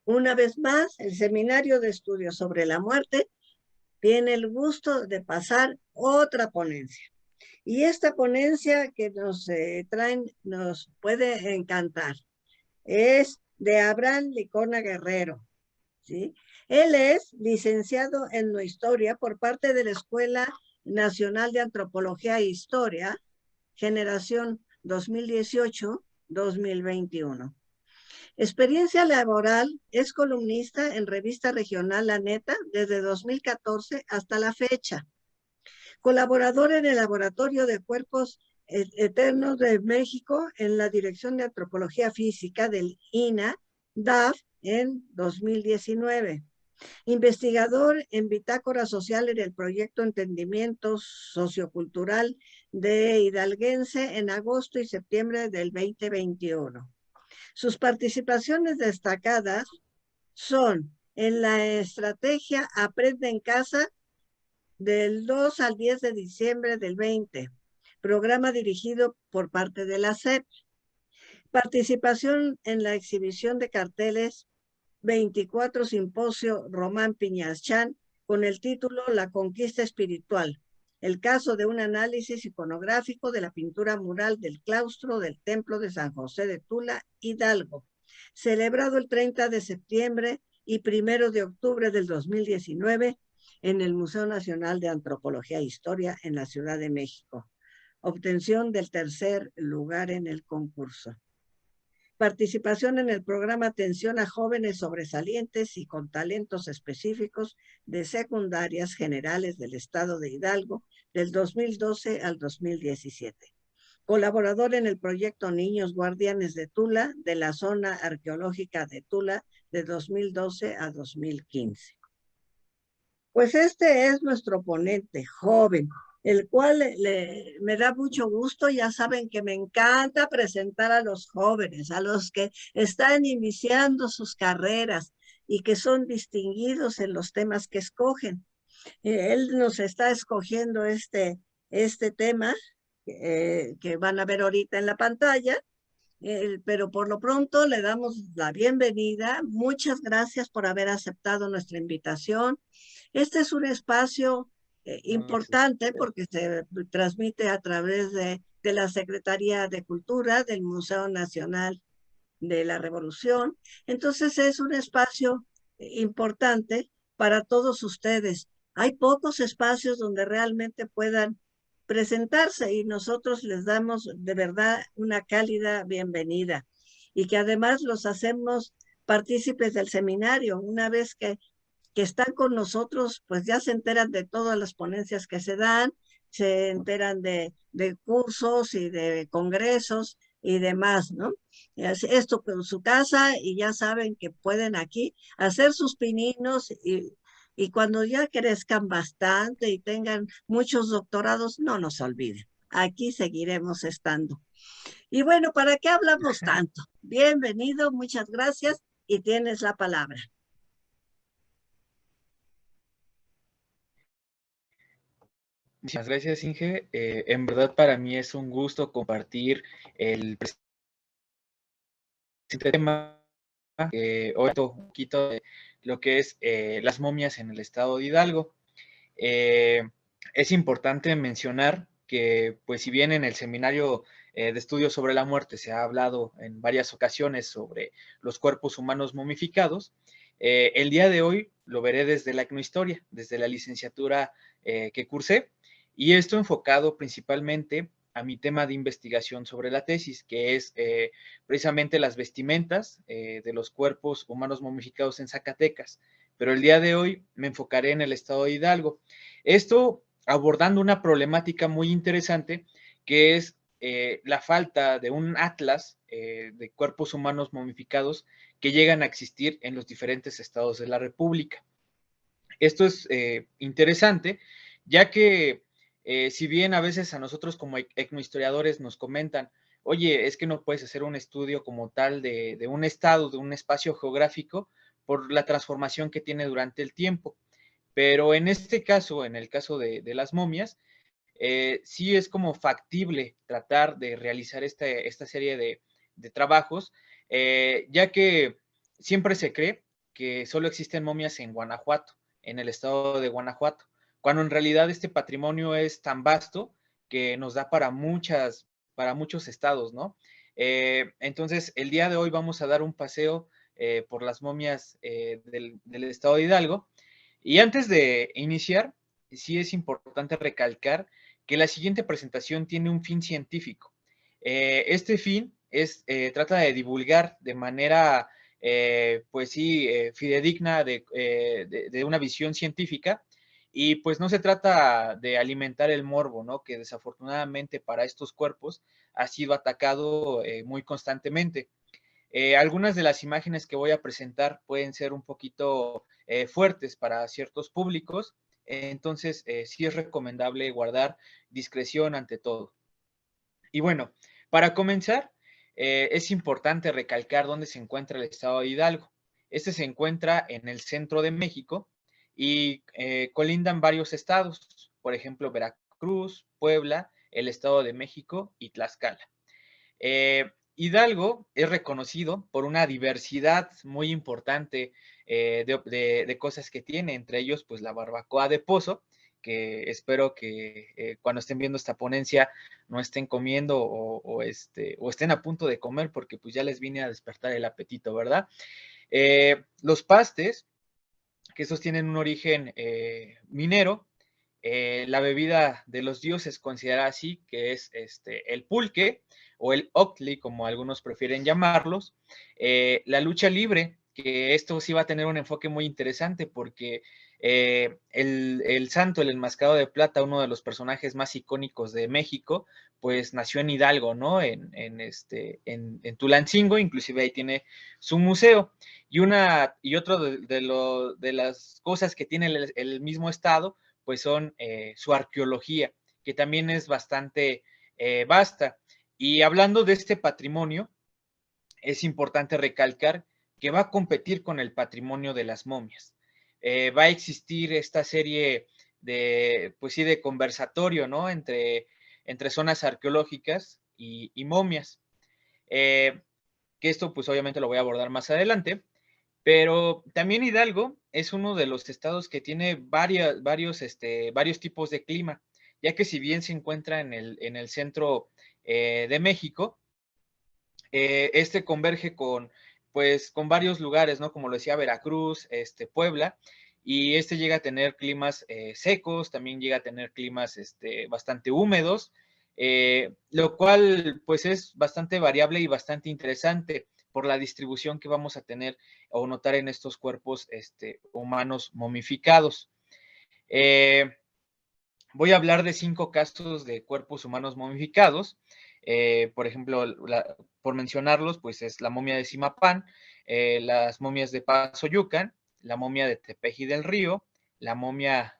Una vez más, el Seminario de Estudios sobre la Muerte tiene el gusto de pasar otra ponencia. Y esta ponencia que nos traen nos puede encantar. Es de Abraham Licona Guerrero, ¿sí? Él es licenciado en no historia por parte de la Escuela Nacional de Antropología e Historia, generación 2018-2021. Experiencia laboral, es columnista en revista regional La Neta desde 2014 hasta la fecha. Colaborador en el Laboratorio de Cuerpos Eternos de México en la Dirección de Antropología Física del INA, DAF, en 2019. Investigador en Bitácora Social en el proyecto Entendimiento Sociocultural de Hidalguense en agosto y septiembre del 2021. Sus participaciones destacadas son en la estrategia Aprende en Casa del 2 al 10 de diciembre del 20, programa dirigido por parte de la SEP. Participación en la exhibición de carteles 24 Simposio Román Piñaschán con el título La Conquista Espiritual, el caso de un análisis iconográfico de la pintura mural del claustro del Templo de San José de Tula, Hidalgo, celebrado el 30 de septiembre y 1 de octubre del 2019 en el Museo Nacional de Antropología e Historia en la Ciudad de México. Obtención del tercer lugar en el concurso. Participación en el programa Atención a Jóvenes Sobresalientes y con Talentos Específicos de Secundarias Generales del Estado de Hidalgo del 2012 al 2017. Colaborador en el proyecto Niños Guardianes de Tula de la Zona Arqueológica de Tula de 2012 a 2015. Pues este es nuestro ponente, joven, el cual me da mucho gusto. Ya saben que me encanta presentar a los jóvenes, a los que están iniciando sus carreras y que son distinguidos en los temas que escogen. Él nos está escogiendo este tema que van a ver ahorita en la pantalla. Pero por lo pronto le damos la bienvenida. Muchas gracias por haber aceptado nuestra invitación. Este es un espacio importante porque se transmite a través de la Secretaría de Cultura del Museo Nacional de la Revolución. Entonces es un espacio importante para todos ustedes. Hay pocos espacios donde realmente puedan presentarse y nosotros les damos de verdad una cálida bienvenida y que además los hacemos partícipes del seminario. Una vez que están con nosotros, pues ya se enteran de todas las ponencias que se dan, se enteran de cursos y de congresos y demás, ¿no? Esto con su casa y ya saben que pueden aquí hacer sus pininos y cuando ya crezcan bastante y tengan muchos doctorados, no nos olviden. Aquí seguiremos estando. Y bueno, ¿para qué hablamos tanto? Bienvenido, muchas gracias y tienes la palabra. Muchas gracias, Inge. En verdad para mí es un gusto compartir el presente tema. Hoy un poquito de lo que es las momias en el estado de Hidalgo. Es importante mencionar que, pues si bien en el seminario de estudios sobre la muerte se ha hablado en varias ocasiones sobre los cuerpos humanos momificados, el día de hoy lo veré desde la etnohistoria, desde la licenciatura que cursé, y esto enfocado principalmente a mi tema de investigación sobre la tesis, que es precisamente las vestimentas de los cuerpos humanos momificados en Zacatecas. Pero el día de hoy me enfocaré en el estado de Hidalgo. Esto abordando una problemática muy interesante, que es la falta de un atlas de cuerpos humanos momificados que llegan a existir en los diferentes estados de la República. Esto es interesante, ya que si bien a veces a nosotros como etnohistoriadores nos comentan, oye, es que no puedes hacer un estudio como tal de un estado, de un espacio geográfico, por la transformación que tiene durante el tiempo. Pero en este caso, en el caso de las momias, sí es como factible tratar de realizar esta serie de trabajos, ya que siempre se cree que solo existen momias en Guanajuato, en el estado de Guanajuato, cuando en realidad este patrimonio es tan vasto que nos da para muchos estados, ¿no? Entonces, el día de hoy vamos a dar un paseo por las momias del estado de Hidalgo. Y antes de iniciar, sí es importante recalcar que la siguiente presentación tiene un fin científico. Este fin trata de divulgar de manera, pues sí, fidedigna de una visión científica, y pues no se trata de alimentar el morbo, ¿no? Que desafortunadamente para estos cuerpos ha sido atacado muy constantemente. Algunas de las imágenes que voy a presentar pueden ser un poquito fuertes para ciertos públicos, entonces sí es recomendable guardar discreción ante todo. Y bueno, para comenzar, es importante recalcar dónde se encuentra el estado de Hidalgo. Este se encuentra en el centro de México y colindan varios estados, por ejemplo, Veracruz, Puebla, el Estado de México y Tlaxcala. Hidalgo es reconocido por una diversidad muy importante de cosas que tiene, entre ellos pues la barbacoa de pozo, que espero que cuando estén viendo esta ponencia no estén comiendo o estén a punto de comer, porque pues ya les vine a despertar el apetito, ¿verdad? Los pastes, que estos tienen un origen minero. La bebida de los dioses considerada así, que es el pulque o el octli, como algunos prefieren llamarlos. La lucha libre, que esto sí va a tener un enfoque muy interesante porque el santo, el enmascarado de plata, uno de los personajes más icónicos de México, pues nació en Hidalgo, ¿no? En Tulancingo, inclusive ahí tiene su museo. Y otro de las cosas que tiene el mismo estado, pues son su arqueología, que también es bastante vasta. Y hablando de este patrimonio, es importante recalcar que va a competir con el patrimonio de las momias. Va a existir esta serie de, pues sí, de conversatorio, ¿no? Entre zonas arqueológicas y momias. Que esto, pues obviamente lo voy a abordar más adelante. Pero también Hidalgo es uno de los estados que tiene varios tipos de clima, ya que si bien se encuentra en el centro de México, converge pues, con varios lugares, ¿no? Como lo decía, Veracruz, Puebla, y llega a tener climas secos, también llega a tener climas bastante húmedos, lo cual pues es bastante variable y bastante interesante por la distribución que vamos a tener o notar en estos cuerpos humanos momificados. Voy a hablar de 5 casos de cuerpos humanos momificados. Por ejemplo, por mencionarlos, pues es la momia de Zimapán, las momias de Pasoyucan, la momia de Tepeji del Río, las momias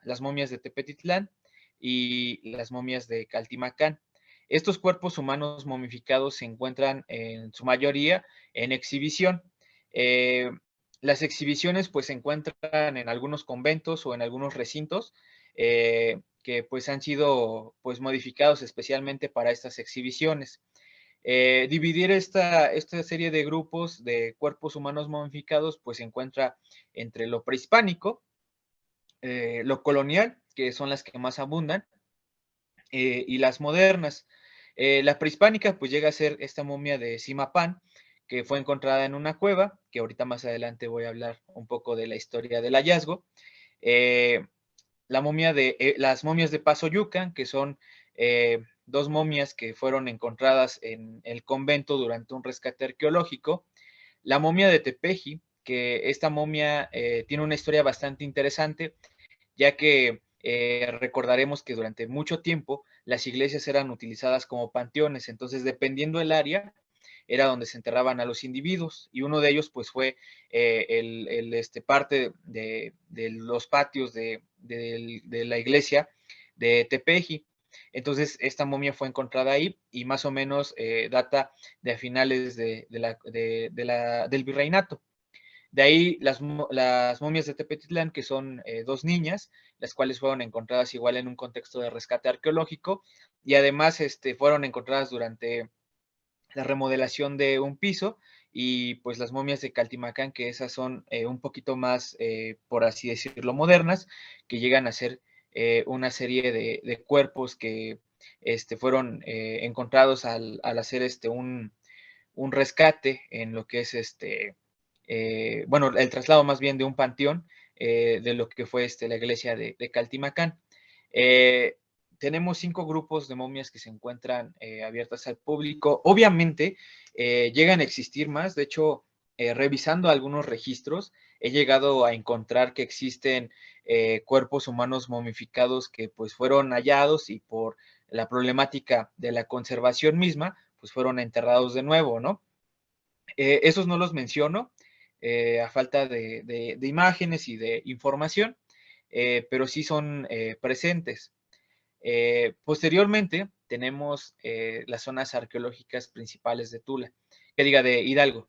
de Tepetitlán y las momias de Caltimacán. Estos cuerpos humanos momificados se encuentran en su mayoría en exhibición. Las exhibiciones pues se encuentran en algunos conventos o en algunos recintos que pues han sido pues modificados especialmente para estas exhibiciones. Dividir esta serie de grupos de cuerpos humanos momificados pues se encuentra entre lo prehispánico, lo colonial, que son las que más abundan, y las modernas. La prehispánica pues llega a ser esta momia de Zimapán, que fue encontrada en una cueva, que ahorita más adelante voy a hablar un poco de la historia del hallazgo. Las momias de Pasoyucan, que son 2 momias que fueron encontradas en el convento durante un rescate arqueológico. La momia de Tepeji, que esta momia tiene una historia bastante interesante, ya que recordaremos que durante mucho tiempo las iglesias eran utilizadas como panteones, entonces dependiendo del área, era donde se enterraban a los individuos, y uno de ellos pues fue parte de los patios de la iglesia de Tepeji. Entonces esta momia fue encontrada ahí y más o menos data de finales del virreinato. De ahí las momias de Tepetitlán, que son 2 niñas, las cuales fueron encontradas igual en un contexto de rescate arqueológico, y además fueron encontradas durante la remodelación de un piso, y pues las momias de Caltimacán, que esas son un poquito más, por así decirlo, modernas, que llegan a ser una serie de cuerpos que fueron encontrados al hacer un rescate en lo que es bueno, el traslado más bien de un panteón de lo que fue la iglesia de Caltimacán. Eh, Tenemos 5 grupos de momias que se encuentran abiertas al público. Obviamente, llegan a existir más. De hecho, revisando algunos registros, he llegado a encontrar que existen cuerpos humanos momificados que pues fueron hallados y por la problemática de la conservación misma, pues fueron enterrados de nuevo, ¿no? Esos no los menciono a falta de imágenes y de información, pero sí son presentes. Posteriormente tenemos las zonas arqueológicas principales de Tula, que diga de Hidalgo.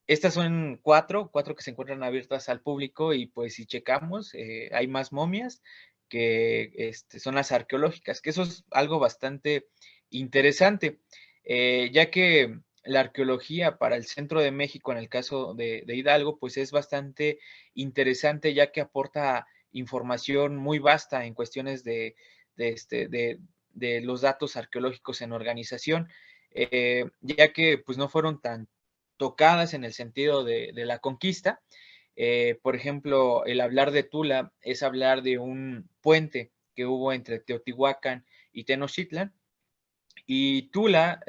Estas son cuatro que se encuentran abiertas al público y pues si checamos, hay más momias que son las arqueológicas, que eso es algo bastante interesante, ya que la arqueología para el centro de México, en el caso de Hidalgo, pues es bastante interesante, ya que aporta información muy vasta en cuestiones de, este, de, de los datos arqueológicos en organización, ya que pues no fueron tan tocadas en el sentido de la conquista. Por ejemplo, el hablar de Tula es hablar de un puente que hubo entre Teotihuacán y Tenochtitlan, y Tula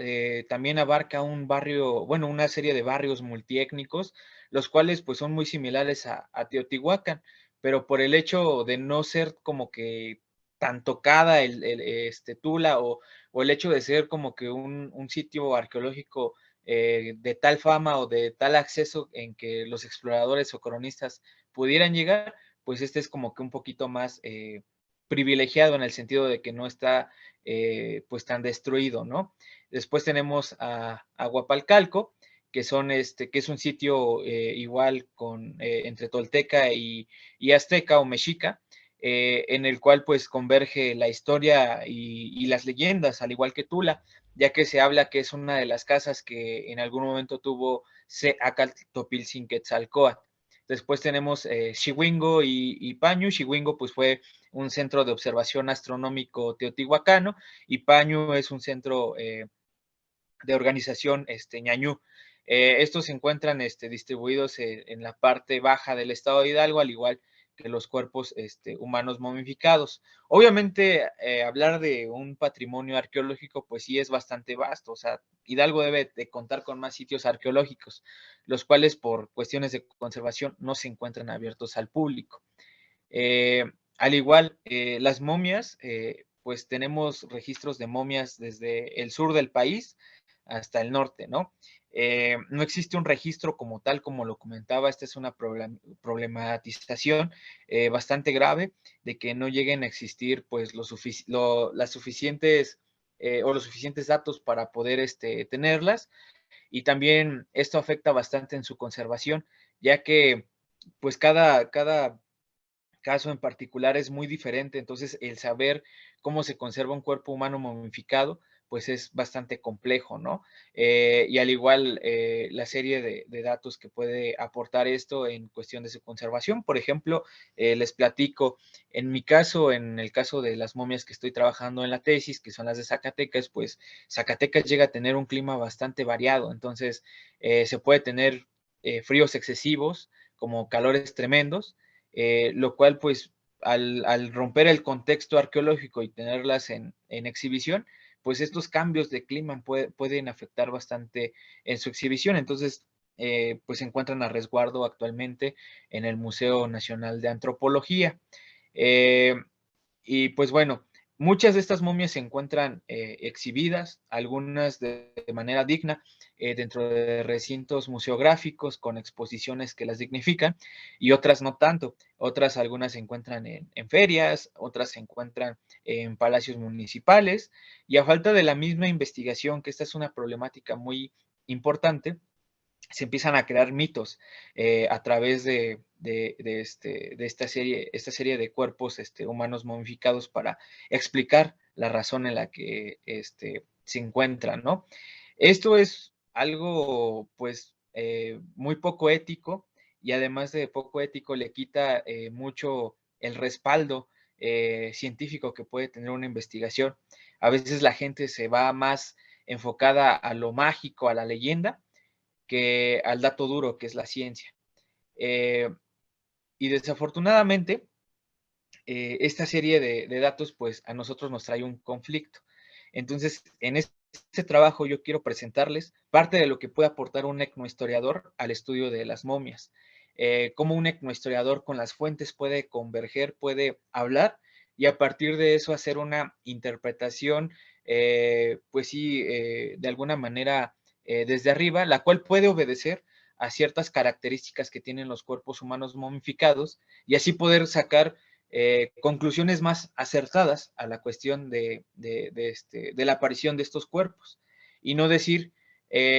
también abarca un barrio, bueno, una serie de barrios multiétnicos, los cuales pues son muy similares a Teotihuacán, pero por el hecho de no ser como que tan tocada Tula o el hecho de ser como que un sitio arqueológico de tal fama o de tal acceso en que los exploradores o cronistas pudieran llegar, pues este es como que un poquito más privilegiado en el sentido de que no está pues tan destruido, ¿no? Después tenemos a Aguapalcalco, que que es un sitio igual con entre Tolteca y Azteca o Mexica, en el cual pues converge la historia y las leyendas, al igual que Tula, ya que se habla que es una de las casas que en algún momento tuvo Acaltopilzin-Quetzalcóatl. Después tenemos Xihuingo y Pañu. Xihuingo pues fue un centro de observación astronómico teotihuacano y Pañu es un centro de organización ñañú. Estos se encuentran distribuidos en la parte baja del estado de Hidalgo, al igual que los cuerpos humanos momificados. Obviamente, hablar de un patrimonio arqueológico, pues sí es bastante vasto. O sea, Hidalgo debe de contar con más sitios arqueológicos, los cuales por cuestiones de conservación no se encuentran abiertos al público. Al igual, las momias, pues tenemos registros de momias desde el sur del país hasta el norte, ¿no? No existe un registro como tal, como lo comentaba, esta es una problematización bastante grave de que no lleguen a existir pues las suficientes o los suficientes datos para poder tenerlas, y también esto afecta bastante en su conservación, ya que pues cada caso en particular es muy diferente, entonces el saber cómo se conserva un cuerpo humano momificado, pues es bastante complejo, ¿no? Y al igual la serie de datos que puede aportar esto en cuestión de su conservación. Por ejemplo, les platico, en mi caso, en el caso de las momias que estoy trabajando en la tesis, que son las de Zacatecas, pues Zacatecas llega a tener un clima bastante variado, entonces se puede tener fríos excesivos, como calores tremendos, lo cual pues al romper el contexto arqueológico y tenerlas en exhibición, pues estos cambios de clima pueden afectar bastante en su exhibición. Entonces, pues se encuentran a resguardo actualmente en el Museo Nacional de Antropología. Eh, y pues bueno, muchas de estas momias se encuentran exhibidas, algunas de manera digna, dentro de recintos museográficos con exposiciones que las dignifican y otras no tanto. Otras, algunas se encuentran en ferias, otras se encuentran en palacios municipales, y a falta de la misma investigación, que esta es una problemática muy importante, se empiezan a crear mitos a través de esta serie de cuerpos humanos momificados para explicar la razón en la que se encuentran, ¿no? Esto es algo pues muy poco ético, y además de poco ético le quita mucho el respaldo científico que puede tener una investigación. A veces la gente se va más enfocada a lo mágico, a la leyenda, que al dato duro, que es la ciencia. Y desafortunadamente, esta serie de datos, pues a nosotros nos trae un conflicto. Entonces, en este trabajo yo quiero presentarles parte de lo que puede aportar un etnohistoriador al estudio de las momias. Cómo un etnohistoriador con las fuentes puede converger, puede hablar y a partir de eso hacer una interpretación, pues sí, de alguna manera desde arriba, la cual puede obedecer a ciertas características que tienen los cuerpos humanos momificados y así poder sacar conclusiones más acertadas a la cuestión de la aparición de estos cuerpos. Y no decir,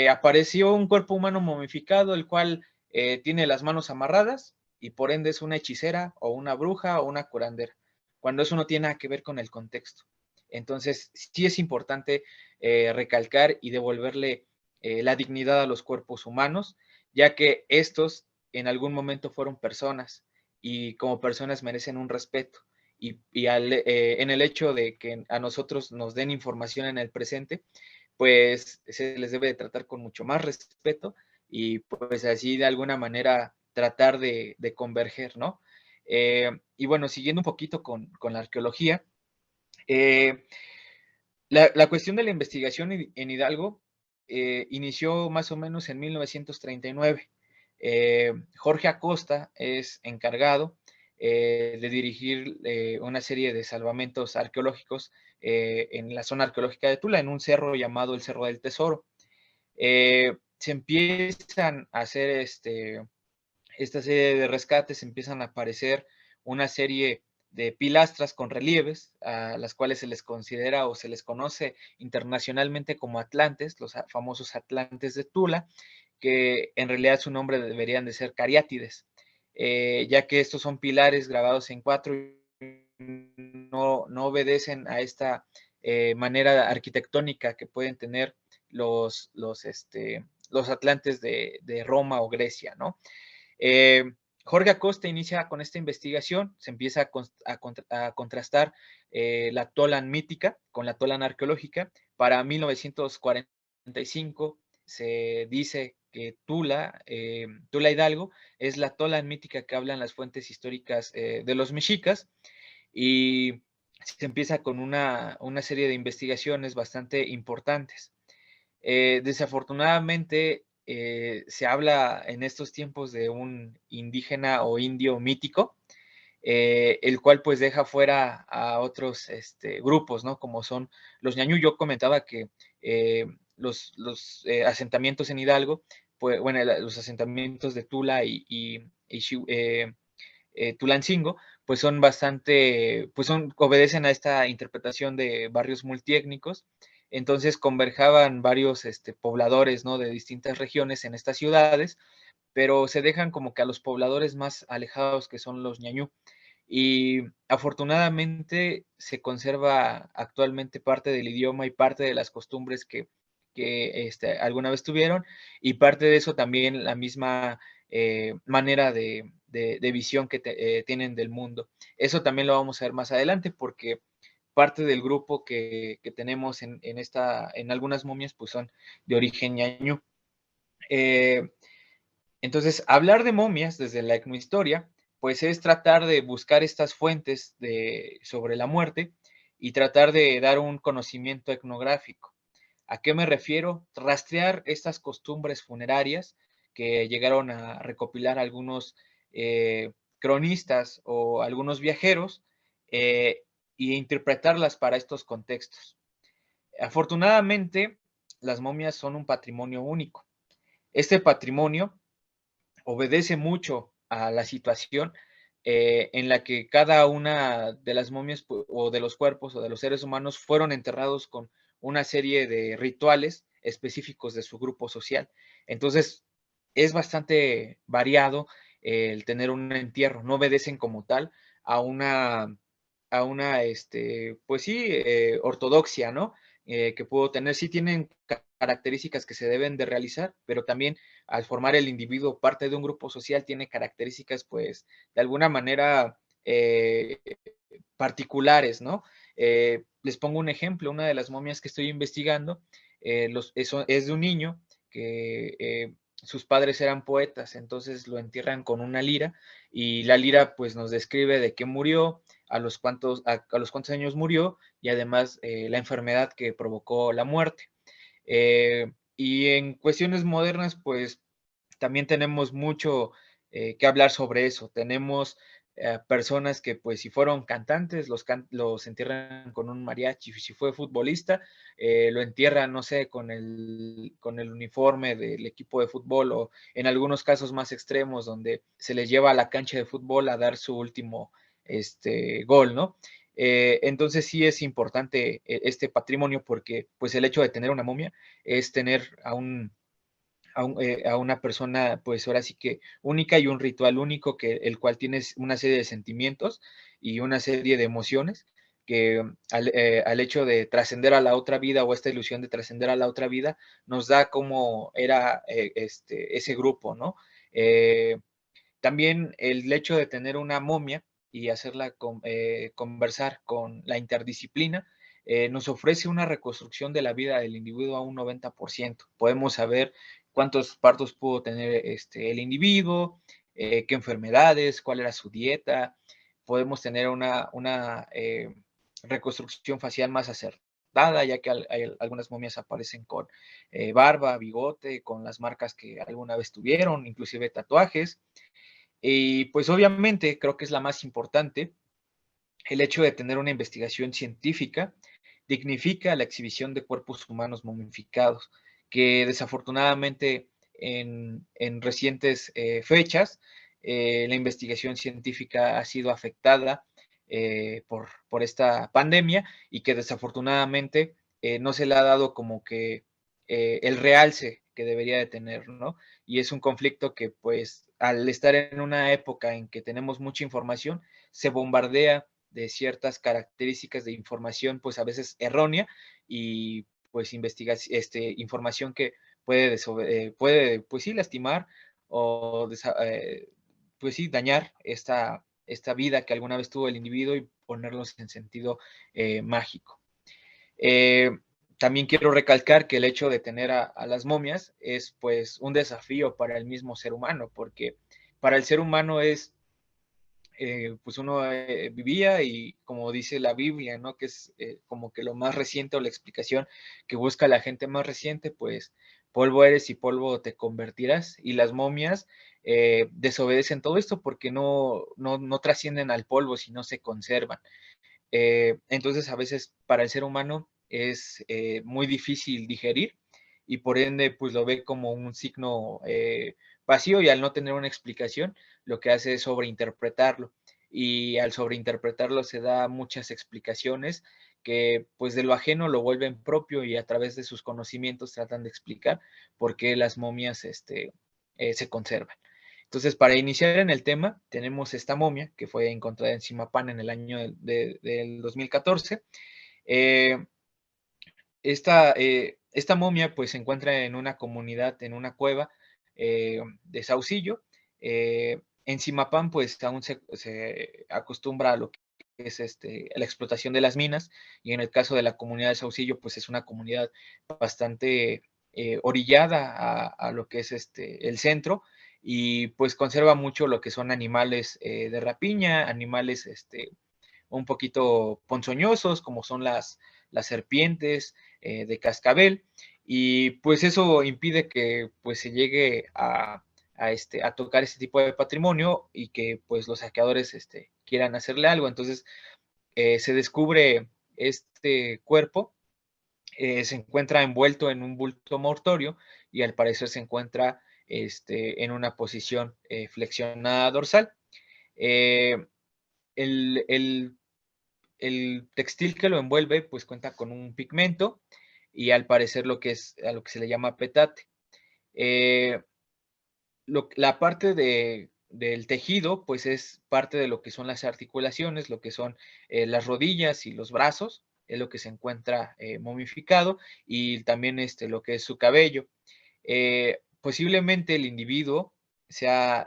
apareció un cuerpo humano momificado, el cual tiene las manos amarradas y por ende es una hechicera o una bruja o una curandera, cuando eso no tiene nada que ver con el contexto. Entonces, sí es importante recalcar y devolverle la dignidad a los cuerpos humanos, ya que estos en algún momento fueron personas y como personas merecen un respeto. En el hecho de que a nosotros nos den información en el presente, pues se les debe de tratar con mucho más respeto y pues así de alguna manera tratar de converger, ¿no? Y bueno, siguiendo un poquito con la arqueología, eh, la cuestión de la investigación en Hidalgo inició más o menos en 1939. Jorge Acosta es encargado de dirigir una serie de salvamentos arqueológicos en la zona arqueológica de Tula, en un cerro llamado el Cerro del Tesoro. Se empiezan a hacer esta serie de rescates, empiezan a aparecer una serie de pilastras con relieves, a las cuales se les considera o se les conoce internacionalmente como atlantes, los famosos atlantes de Tula, que en realidad su nombre deberían de ser cariátides, ya que estos son pilares grabados en cuatro y no obedecen a esta manera arquitectónica que pueden tener los atlantes de Roma o Grecia, ¿no? Jorge Acosta inicia con esta investigación, se empieza a contrastar la Tolan mítica con la Tolan arqueológica. Para 1945 se dice que Tula Hidalgo es la Tolan mítica que hablan las fuentes históricas de los mexicas, y se empieza con una serie de investigaciones bastante importantes. Desafortunadamente, se habla en estos tiempos de un indígena o indio mítico, el cual pues deja fuera a otros grupos, ¿no? Como son los ñañú. Yo comentaba que los asentamientos en Hidalgo, pues, bueno, los asentamientos de Tula y Tulancingo, pues son bastante, obedecen a esta interpretación de barrios multiétnicos. Entonces converjaban varios pobladores, ¿no? De distintas regiones en estas ciudades, pero se dejan como que a los pobladores más alejados, que son los ñañú. Y afortunadamente se conserva actualmente parte del idioma y parte de las costumbres que alguna vez tuvieron, y parte de eso también la misma manera de visión que tienen del mundo. Eso también lo vamos a ver más adelante, porque parte del grupo que tenemos en algunas momias pues son de origen ñañú. Entonces, hablar de momias desde la etnohistoria, pues es tratar de buscar estas fuentes sobre la muerte y tratar de dar un conocimiento etnográfico. ¿A qué me refiero? Rastrear estas costumbres funerarias que llegaron a recopilar algunos cronistas o algunos viajeros, y interpretarlas para estos contextos. Afortunadamente, las momias son un patrimonio único. Este patrimonio obedece mucho a la situación en la que cada una de las momias o de los cuerpos o de los seres humanos fueron enterrados con una serie de rituales específicos de su grupo social. Entonces, es bastante variado el tener un entierro, no obedecen como tal a una pues sí, ortodoxia, ¿no? que pudo tener, sí tienen características que se deben de realizar, pero también al formar el individuo parte de un grupo social tiene características, pues, de alguna manera particulares, ¿no? Les pongo un ejemplo, una de las momias que estoy investigando es de un niño que sus padres eran poetas, entonces lo entierran con una lira y la lira pues nos describe de qué murió, a los cuántos años murió y además la enfermedad que provocó la muerte. Y en cuestiones modernas, pues también tenemos mucho que hablar sobre eso. Tenemos personas que, pues, si fueron cantantes, los entierran con un mariachi. Si fue futbolista, lo entierran, no sé, con el uniforme del equipo de fútbol o en algunos casos más extremos donde se les lleva a la cancha de fútbol a dar su último gol, ¿no? Entonces sí es importante este patrimonio porque pues el hecho de tener una momia es tener a una persona, pues ahora sí que única y un ritual único, el cual tiene una serie de sentimientos y una serie de emociones que al hecho de trascender a la otra vida o esta ilusión de trascender a la otra vida nos da como era ese grupo, ¿no? Eh, También el hecho de tener una momia y hacerla conversar con la interdisciplina nos ofrece una reconstrucción de la vida del individuo a un 90%. Podemos saber cuántos partos pudo tener el individuo, qué enfermedades, cuál era su dieta. Podemos tener una reconstrucción facial más acertada, ya que algunas momias aparecen con barba, bigote, con las marcas que alguna vez tuvieron, inclusive tatuajes. Y pues obviamente creo que es la más importante, el hecho de tener una investigación científica dignifica la exhibición de cuerpos humanos momificados, que desafortunadamente en recientes fechas la investigación científica ha sido afectada por esta pandemia y que desafortunadamente no se le ha dado como que el realce que debería de tener, ¿no? Y es un conflicto que pues al estar en una época en que tenemos mucha información, se bombardea de ciertas características de información, pues a veces errónea y pues información que puede pues sí, lastimar o pues sí, dañar esta vida que alguna vez tuvo el individuo y ponerlos en sentido mágico. Eh, También quiero recalcar que el hecho de tener a las momias es pues un desafío para el mismo ser humano, porque para el ser humano es pues uno vivía y como dice la Biblia, ¿no? Que es como que lo más reciente o la explicación que busca la gente más reciente, pues polvo eres y polvo te convertirás. Y las momias desobedecen todo esto porque no trascienden al polvo, sino se conservan. Entonces a veces para el ser humano es muy difícil digerir y por ende pues lo ve como un signo vacío y al no tener una explicación lo que hace es sobreinterpretarlo y al sobreinterpretarlo se da muchas explicaciones que pues de lo ajeno lo vuelven propio y a través de sus conocimientos tratan de explicar por qué las momias se conservan. Entonces, para iniciar en el tema, tenemos esta momia que fue encontrada en Simapán en el año del 2014. Eh, esta momia pues se encuentra en una comunidad, en una cueva de Saucillo. En Simapán pues aún se acostumbra a lo que es la explotación de las minas y en el caso de la comunidad de Saucillo pues es una comunidad bastante orillada a lo que es el centro y pues conserva mucho lo que son animales de rapiña, animales un poquito ponzoñosos como son las serpientes de cascabel y pues eso impide que pues se llegue a tocar este tipo de patrimonio y que pues los saqueadores quieran hacerle algo. Entonces se descubre este cuerpo, se encuentra envuelto en un bulto mortorio y al parecer se encuentra en una posición flexionada dorsal. Eh, el, el, el textil que lo envuelve pues cuenta con un pigmento y al parecer a lo que se le llama petate. Eh, la parte del tejido pues es parte de lo que son las articulaciones, lo que son las rodillas y los brazos. es lo que se encuentra momificado, y también lo que es su cabello. Posiblemente el individuo sea,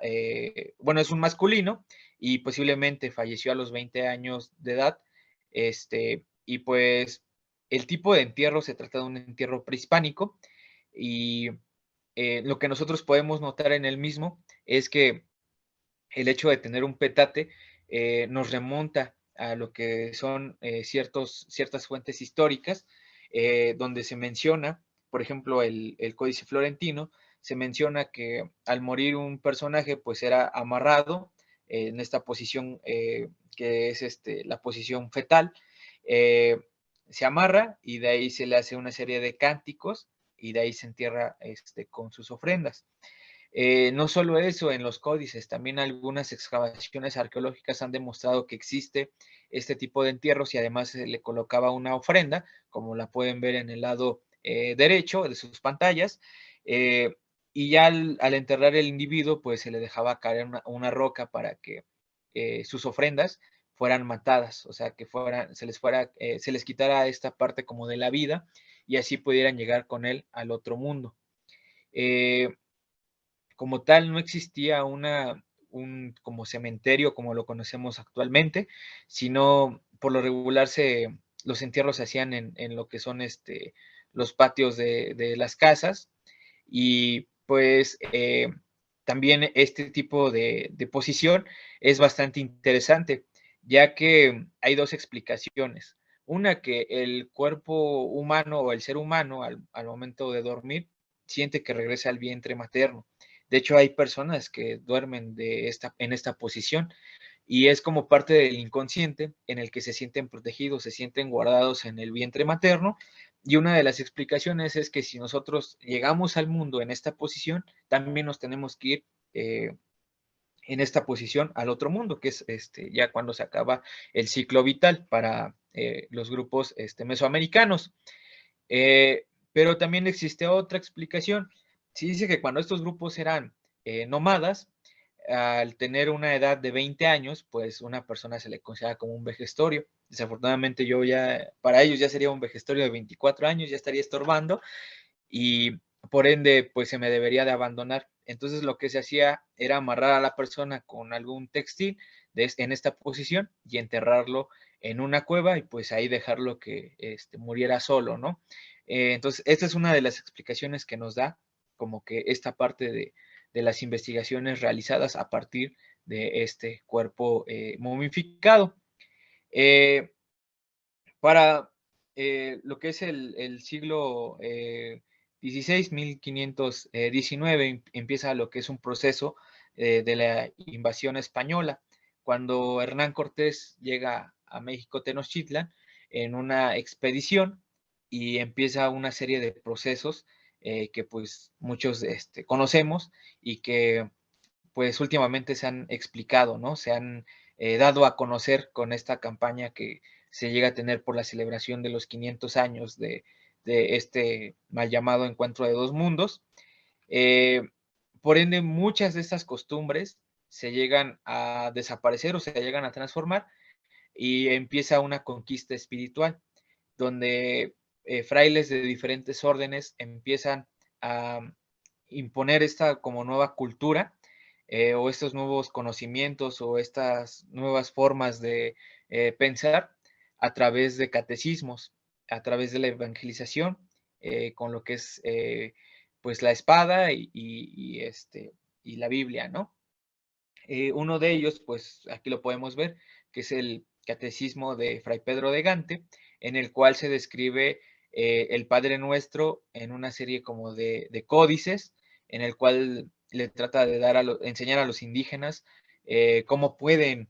bueno, es un masculino y posiblemente falleció a los 20 años de edad, y pues el tipo de entierro se trata de un entierro prehispánico, y lo que nosotros podemos notar en el mismo es que el hecho de tener un petate nos remonta a lo que son ciertas fuentes históricas, donde se menciona, por ejemplo, el Códice Florentino, se menciona que al morir un personaje, pues era amarrado en esta posición que es la posición fetal, eh, se amarra y de ahí se le hace una serie de cánticos y de ahí se entierra con sus ofrendas. No solo eso, en los códices, también algunas excavaciones arqueológicas han demostrado que existe este tipo de entierros y además se le colocaba una ofrenda, como la pueden ver en el lado derecho de sus pantallas, y ya al enterrar el individuo, pues se le dejaba caer una roca para que sus ofrendas fueran matadas, o sea, que se les quitara esta parte como de la vida y así pudieran llegar con él al otro mundo. Eh, Como tal, no existía un como cementerio como lo conocemos actualmente, sino por lo regular los entierros se hacían en lo que son los patios de las casas, y pues también este tipo de posición es bastante interesante, ya que hay dos explicaciones. Una, que el cuerpo humano o el ser humano al momento de dormir siente que regresa al vientre materno. De hecho, hay personas que duermen en esta posición y es como parte del inconsciente en el que se sienten protegidos, se sienten guardados en el vientre materno. Y una de las explicaciones es que si nosotros llegamos al mundo en esta posición, también nos tenemos que ir en esta posición al otro mundo, que es ya cuando se acaba el ciclo vital para los grupos mesoamericanos. Pero también existe otra explicación. Se dice que cuando estos grupos eran nómadas, al tener una edad de 20 años, pues una persona se le considera como un vejestorio. Desafortunadamente para ellos ya sería un vejestorio de 24 años, ya estaría estorbando y por ende, pues se me debería de abandonar. Entonces lo que se hacía era amarrar a la persona con algún textil en esta posición y enterrarlo en una cueva y pues ahí dejarlo que muriera solo, ¿no? Entonces, esta es una de las explicaciones que nos da como que esta parte de las investigaciones realizadas a partir de este cuerpo momificado. Para lo que es el siglo XVI, 1519, empieza lo que es un proceso de la invasión española. Cuando Hernán Cortés llega a México Tenochtitlan en una expedición y empieza una serie de procesos que pues muchos conocemos y que pues últimamente se han explicado, ¿no? Se han dado a conocer con esta campaña que se llega a tener por la celebración de los 500 años de este mal llamado Encuentro de Dos Mundos. Eh, por ende, muchas de estas costumbres se llegan a desaparecer o se llegan a transformar y empieza una conquista espiritual, donde frailes de diferentes órdenes empiezan a imponer esta como nueva cultura o estos nuevos conocimientos o estas nuevas formas de pensar a través de catecismos, a través de la evangelización, con lo que es pues la espada y la Biblia, ¿no? Uno de ellos, pues aquí lo podemos ver, que es el Catecismo de Fray Pedro de Gante, en el cual se describe el Padre Nuestro en una serie como de códices, en el cual le trata de enseñar a los indígenas cómo pueden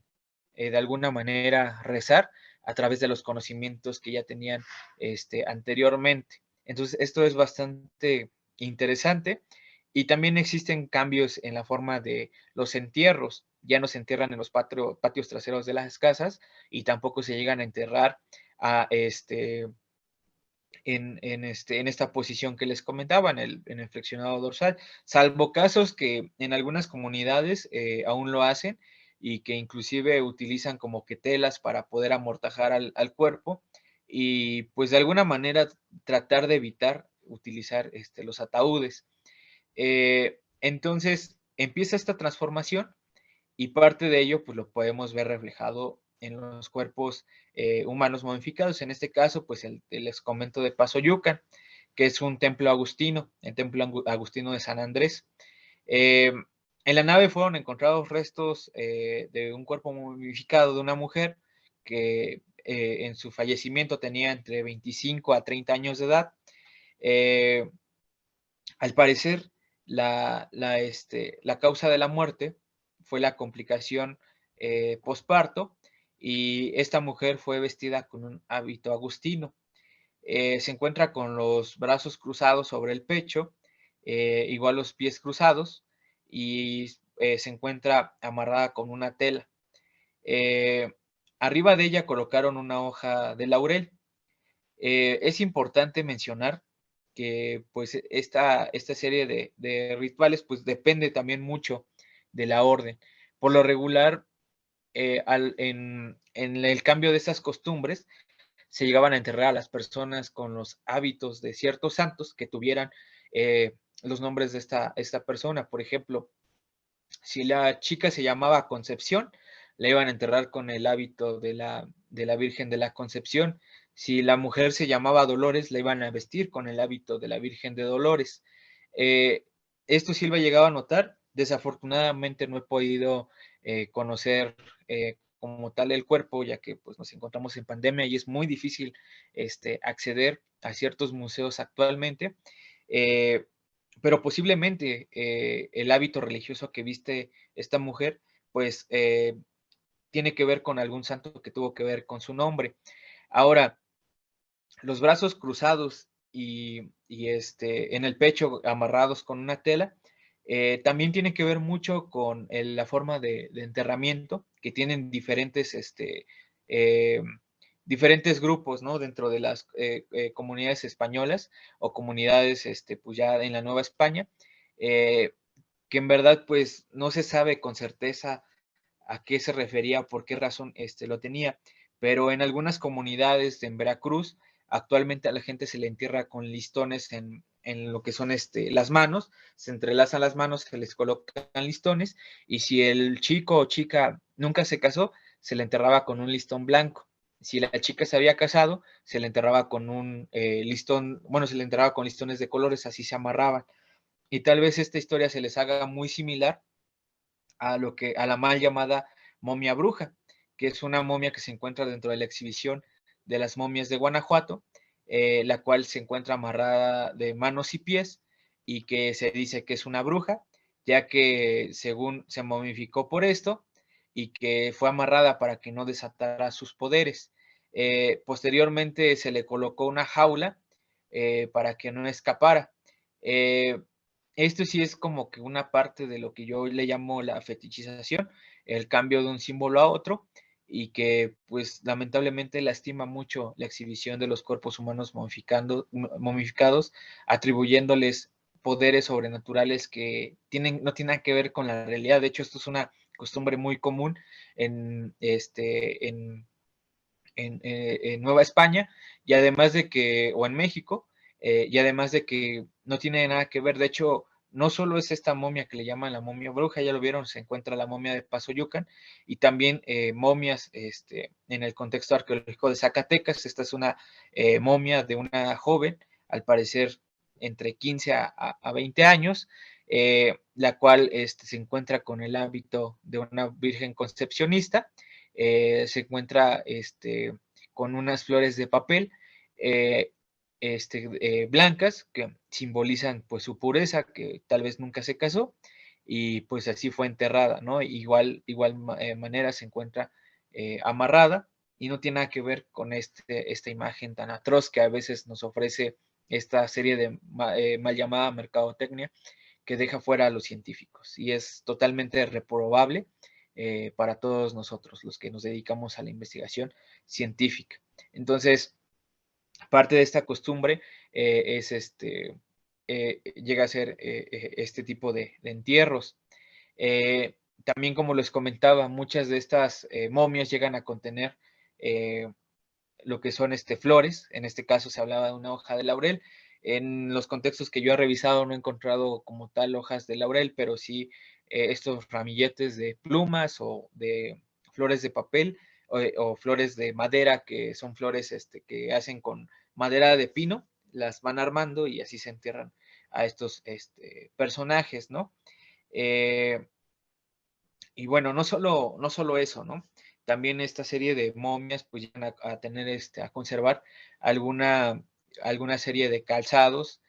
de alguna manera rezar a través de los conocimientos que ya tenían anteriormente. Entonces, esto es bastante interesante y también existen cambios en la forma de los entierros. Ya no se entierran en los patios traseros de las casas y tampoco se llegan a enterrar a en esta posición que les comentaba, en el flexionado dorsal, salvo casos que en algunas comunidades aún lo hacen y que inclusive utilizan como que telas para poder amortajar al cuerpo y pues de alguna manera tratar de evitar utilizar los ataúdes. Entonces empieza esta transformación y parte de ello pues lo podemos ver reflejado en los cuerpos humanos momificados, en este caso pues les comento de Pasoyucan, que es un templo agustino, el templo agustino de San Andrés. En la nave fueron encontrados restos de un cuerpo momificado de una mujer que en su fallecimiento tenía entre 25 a 30 años de edad. Al parecer, la causa de la muerte fue la complicación posparto y esta mujer fue vestida con un hábito agustino. Se encuentra con los brazos cruzados sobre el pecho, igual los pies cruzados y se encuentra amarrada con una tela. Eh, Arriba de ella colocaron una hoja de laurel. Es importante mencionar que pues esta serie de rituales pues depende también mucho de la orden. Por lo regular, en el cambio de estas costumbres, se llegaban a enterrar a las personas con los hábitos de ciertos santos que tuvieran los nombres de esta persona. Por ejemplo, si la chica se llamaba Concepción, la iban a enterrar con el hábito de la Virgen de la Concepción. Si la mujer se llamaba Dolores, la iban a vestir con el hábito de la Virgen de Dolores. Eh, Esto sí lo he llegado a notar. Desafortunadamente no he podido conocer como tal el cuerpo, ya que pues, nos encontramos en pandemia y es muy difícil acceder a ciertos museos actualmente. Eh, pero posiblemente el hábito religioso que viste esta mujer, pues tiene que ver con algún santo que tuvo que ver con su nombre. Ahora, los brazos cruzados y en el pecho amarrados con una tela, también tiene que ver mucho con la forma de enterramiento que tienen eh, diferentes grupos, ¿no? Dentro de las comunidades españolas o comunidades, pues ya en la Nueva España, eh, que en verdad, pues no se sabe con certeza a qué se refería, por qué razón lo tenía, pero en algunas comunidades en Veracruz, actualmente a la gente se le entierra con listones en lo que son las manos, se entrelazan las manos, se les colocan listones, y si el chico o chica nunca se casó, se le enterraba con un listón blanco. Si la chica se había casado, se le enterraba con un listón, bueno, se le enterraba con listones de colores, así se amarraban. Y tal vez esta historia se les haga muy similar a la mal llamada momia bruja, que es una momia que se encuentra dentro de la exhibición de las momias de Guanajuato, la cual se encuentra amarrada de manos y pies y que se dice que es una bruja, ya que según se momificó por esto y que fue amarrada para que no desatara sus poderes. Posteriormente se le colocó una jaula para que no escapara. Eh, Esto sí es como que una parte de lo que yo le llamo la fetichización, el cambio de un símbolo a otro, y que pues lamentablemente lastima mucho la exhibición de los cuerpos humanos momificados, atribuyéndoles poderes sobrenaturales que no tienen que ver con la realidad. De hecho, esto es una costumbre muy común en, en Nueva España, y además de que, o en México, y además de que no tiene nada que ver. De hecho, no solo es esta momia que le llaman la momia bruja, ya lo vieron, se encuentra la momia de Pasoyucan y también momias en el contexto arqueológico de Zacatecas. Esta es una momia de una joven, al parecer entre 15 a 20 años, la cual se encuentra con el hábito de una virgen concepcionista. Se encuentra con unas flores de papel blancas que simbolizan pues su pureza, que tal vez nunca se casó y pues así fue enterrada, ¿no? Igual manera se encuentra amarrada y no tiene nada que ver con esta imagen tan atroz que a veces nos ofrece esta serie de mal llamada mercadotecnia, que deja fuera a los científicos y es totalmente reprobable para todos nosotros, los que nos dedicamos a la investigación científica. Entonces, parte de esta costumbre es llega a ser este tipo de entierros. También, como les comentaba, muchas de estas momias llegan a contener lo que son flores. En este caso se hablaba de una hoja de laurel. En los contextos que yo he revisado no he encontrado como tal hojas de laurel, pero sí estos ramilletes de plumas o de flores de papel o flores de madera, que son flores que hacen con madera de pino, las van armando y así se entierran a estos personajes, ¿no? Y bueno, no solo eso, ¿no? También esta serie de momias pues llegan a tener, a conservar alguna, alguna serie de calzados,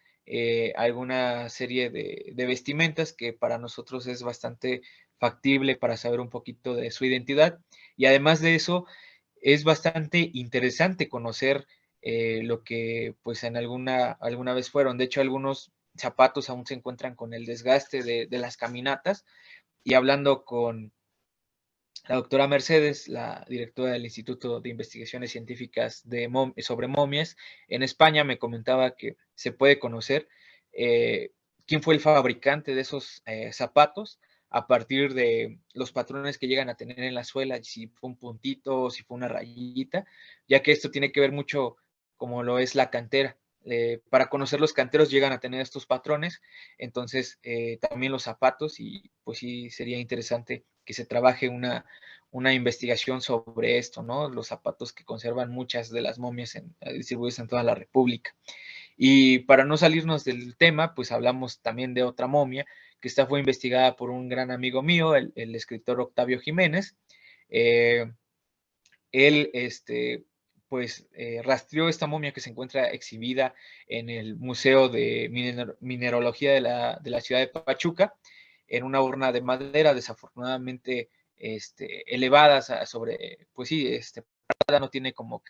alguna serie de vestimentas que para nosotros es bastante factible para saber un poquito de su identidad. Y además de eso, es bastante interesante conocer lo que pues en alguna vez fueron. De hecho, algunos zapatos aún se encuentran con el desgaste de las caminatas. Y hablando con la doctora Mercedes, la directora del Instituto de Investigaciones Científicas sobre momias en España, me comentaba que se puede conocer quién fue el fabricante de esos zapatos a partir de los patrones que llegan a tener en la suela, si fue un puntito, si fue una rayita, ya que esto tiene que ver mucho como lo es la cantera. Para conocer los canteros llegan a tener estos patrones, entonces también los zapatos, y pues sí sería interesante que se trabaje una investigación sobre esto, ¿no? Los zapatos que conservan muchas de las momias distribuidas en toda la República. Y para no salirnos del tema, pues hablamos también de otra momia, que esta fue investigada por un gran amigo mío, el escritor Octavio Jiménez. Él, pues, rastreó esta momia que se encuentra exhibida en el Museo de Minerología de la ciudad de Pachuca, en una urna de madera, desafortunadamente elevada sobre, pues sí, no tiene como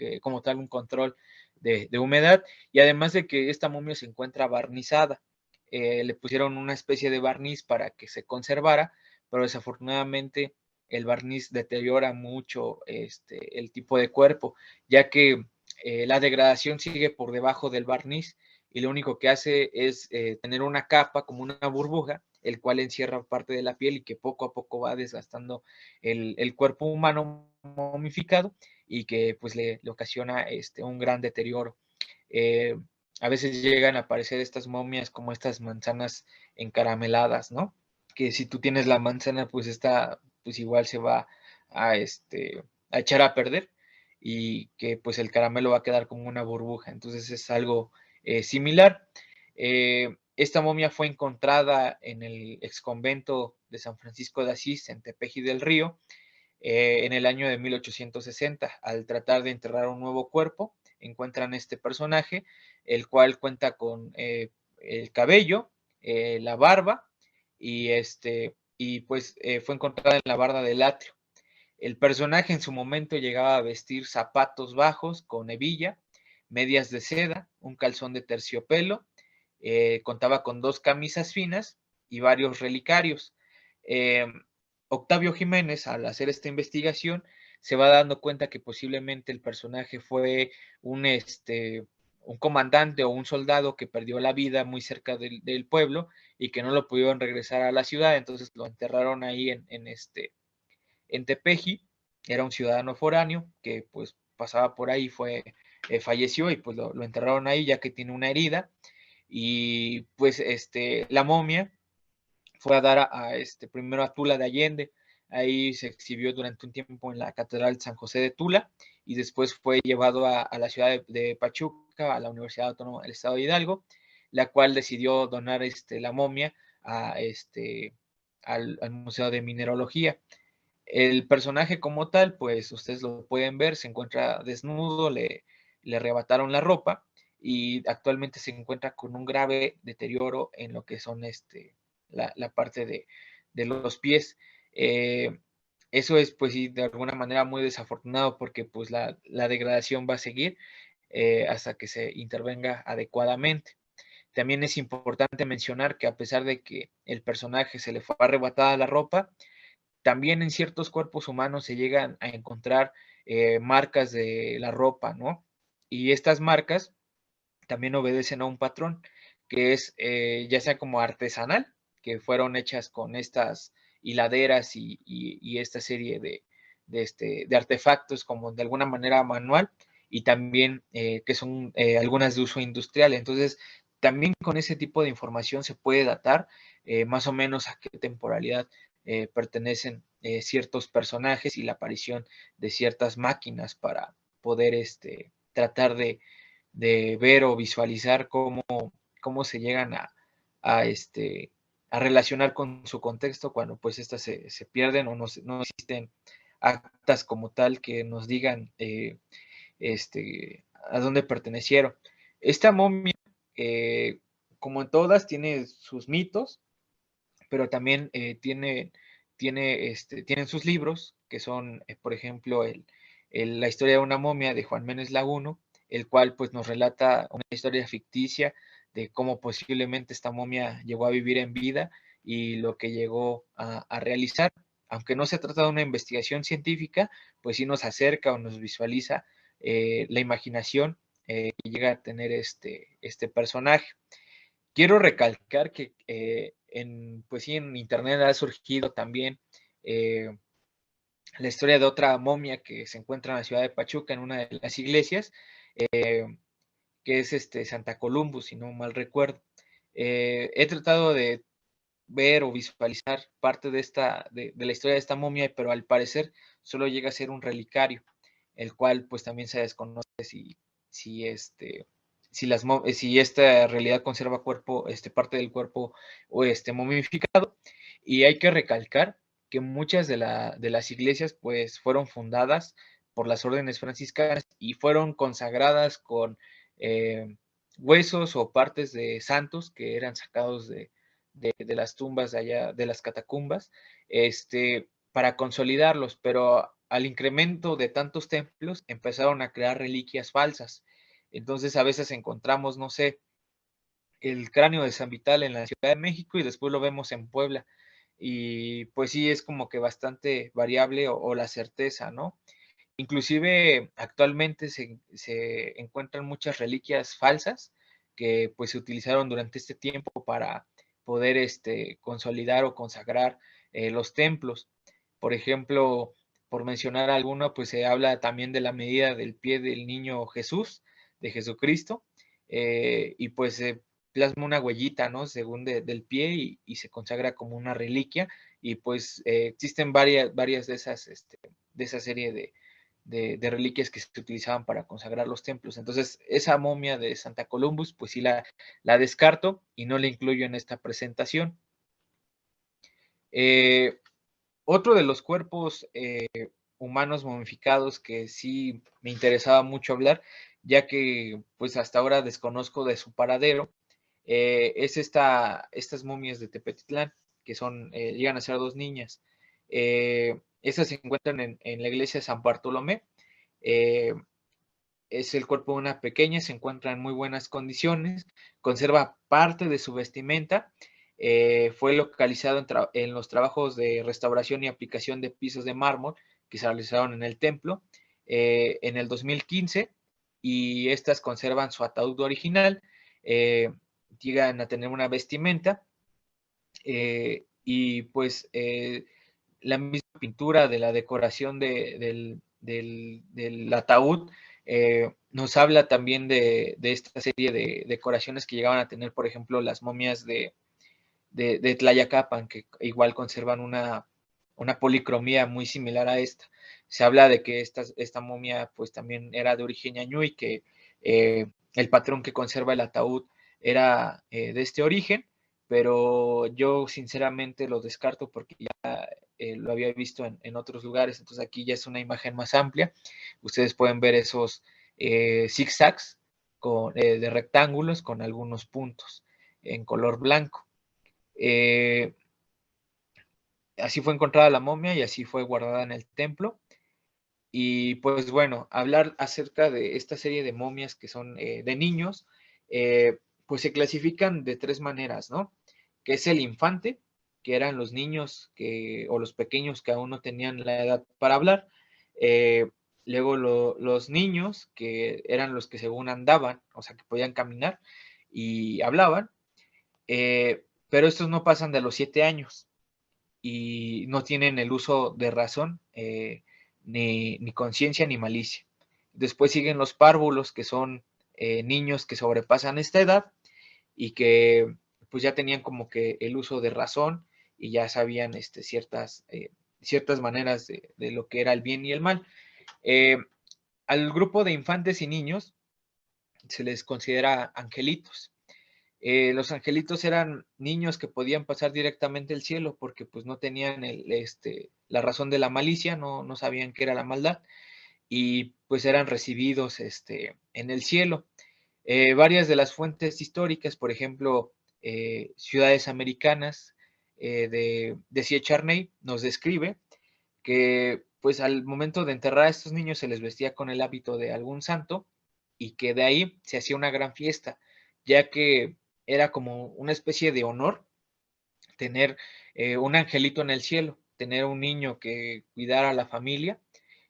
tal un control de humedad, y además de que esta momia se encuentra barnizada. Le pusieron una especie de barniz para que se conservara, pero desafortunadamente el barniz deteriora mucho el tipo de cuerpo, ya que la degradación sigue por debajo del barniz y lo único que hace es tener una capa como una burbuja, el cual encierra parte de la piel y que poco a poco va desgastando el cuerpo humano momificado y que pues le ocasiona un gran deterioro. Eh, a veces llegan a aparecer estas momias como estas manzanas encarameladas, ¿no? Que si tú tienes la manzana, pues esta, pues igual se va a, a echar a perder y que pues el caramelo va a quedar como una burbuja. Entonces es algo similar. Esta momia fue encontrada en el exconvento de San Francisco de Asís, en Tepeji del Río, en el año de 1860. Al tratar de enterrar un nuevo cuerpo, encuentran este personaje, el cual cuenta con el cabello, la barba, y pues fue encontrada en la barda del atrio. El personaje en su momento llegaba a vestir zapatos bajos con hebilla, medias de seda, un calzón de terciopelo, contaba con 2 camisas finas y varios relicarios. Eh, Octavio Jiménez, al hacer esta investigación, se va dando cuenta que posiblemente el personaje fue un comandante o un soldado que perdió la vida muy cerca del pueblo y que no lo pudieron regresar a la ciudad, entonces lo enterraron ahí en Tepeji. Era un ciudadano foráneo que pues pasaba por ahí, falleció y pues lo enterraron ahí ya que tiene una herida. Y pues la momia fue a dar primero a Tula de Allende. Ahí se exhibió durante un tiempo en la Catedral de San José de Tula y después fue llevado a la ciudad de Pachuca, a la Universidad Autónoma del Estado de Hidalgo, la cual decidió donar la momia a al Museo de Minerología. El personaje como tal, pues ustedes lo pueden ver, se encuentra desnudo, le arrebataron la ropa y actualmente se encuentra con un grave deterioro en lo que son la parte de los pies. Eh, Eso es, pues sí, de alguna manera muy desafortunado porque pues la degradación va a seguir hasta que se intervenga adecuadamente. También es importante mencionar que a pesar de que el personaje se le fue arrebatada la ropa, también en ciertos cuerpos humanos se llegan a encontrar marcas de la ropa, ¿no? Y estas marcas también obedecen a un patrón que es ya sea como artesanal, que fueron hechas con estas hiladeras y esta serie de artefactos como de alguna manera manual, y también que son algunas de uso industrial. Entonces, también con ese tipo de información se puede datar más o menos a qué temporalidad pertenecen ciertos personajes y la aparición de ciertas máquinas para poder tratar de ver o visualizar cómo se llegan a, a relacionar con su contexto cuando pues estas se pierden o no existen actas como tal que nos digan a dónde pertenecieron. Esta momia, como en todas, tiene sus mitos, pero también tienen sus libros, que son, por ejemplo, la historia de una momia de Juan Menes Laguno, el cual pues nos relata una historia ficticia de cómo posiblemente esta momia llegó a vivir en vida y lo que llegó a realizar. Aunque no se trata de una investigación científica, pues sí nos acerca o nos visualiza la imaginación que llega a tener este personaje. Quiero recalcar que pues sí, en internet ha surgido también la historia de otra momia que se encuentra en la ciudad de Pachuca, en una de las iglesias, que es Santa Columbus, si no mal recuerdo. He tratado de ver o visualizar parte de la historia de esta momia, pero al parecer solo llega a ser un relicario, el cual pues también se desconoce si si esta realidad conserva parte del cuerpo o momificado. Y hay que recalcar que muchas de las iglesias pues fueron fundadas por las órdenes franciscanas y fueron consagradas con huesos o partes de santos que eran sacados de las tumbas de allá, de las catacumbas, para consolidarlos, pero al incremento de tantos templos empezaron a crear reliquias falsas. Entonces a veces encontramos, no sé, el cráneo de San Vital en la Ciudad de México y después lo vemos en Puebla. Y pues sí, es como que bastante variable o la certeza, ¿no? Inclusive actualmente se encuentran muchas reliquias falsas que pues se utilizaron durante este tiempo para poder consolidar o consagrar los templos. Por ejemplo, por mencionar alguna, pues se habla también de la medida del pie del niño Jesús, de Jesucristo, y pues se plasma una huellita, ¿no? Según del pie y se consagra como una reliquia, y pues existen varias de esa serie de reliquias que se utilizaban para consagrar los templos. Entonces, esa momia de Santa Columbus, pues sí la descarto y no la incluyo en esta presentación. Otro de los cuerpos humanos momificados que sí me interesaba mucho hablar, ya que pues hasta ahora desconozco de su paradero, es estas momias de Tepetitlán, que llegan a ser dos niñas. Estas se encuentran en la iglesia de San Bartolomé. Es el cuerpo de una pequeña, se encuentra en muy buenas condiciones, conserva parte de su vestimenta, fue localizado en los trabajos de restauración y aplicación de pisos de mármol que se realizaron en el templo en el 2015 y estas conservan su ataúd original, llegan a tener una vestimenta y pues la misma pintura de la decoración del ataúd nos habla también de esta serie de decoraciones que llegaban a tener, por ejemplo, las momias de Tlayacapan, que igual conservan una policromía muy similar a esta. Se habla de que esta momia pues también era de origen ñañú y que el patrón que conserva el ataúd era de este origen, pero yo sinceramente lo descarto porque ya lo había visto en otros lugares, entonces aquí ya es una imagen más amplia. Ustedes pueden ver esos zigzags de rectángulos con algunos puntos en color blanco. Así fue encontrada la momia y así fue guardada en el templo. Y pues bueno, hablar acerca de esta serie de momias que son de niños, pues se clasifican de tres maneras, ¿no? Que es el infante, que eran los niños o los pequeños que aún no tenían la edad para hablar. Luego los niños, que eran los que según andaban, o sea, que podían caminar y hablaban. Pero estos no pasan de los 7 años y no tienen el uso de razón, ni conciencia, ni malicia. Después siguen los párvulos, que son niños que sobrepasan esta edad y que pues ya tenían como que el uso de razón y ya sabían ciertas maneras de lo que era el bien y el mal. Al grupo de infantes y niños se les considera angelitos. Los angelitos eran niños que podían pasar directamente al cielo porque pues no tenían la razón de la malicia, no sabían qué era la maldad y pues eran recibidos en el cielo. Varias de las fuentes históricas, por ejemplo, Ciudades Americanas de C. Charney nos describe que pues al momento de enterrar a estos niños se les vestía con el hábito de algún santo y que de ahí se hacía una gran fiesta, ya que era como una especie de honor tener un angelito en el cielo, tener un niño que cuidara a la familia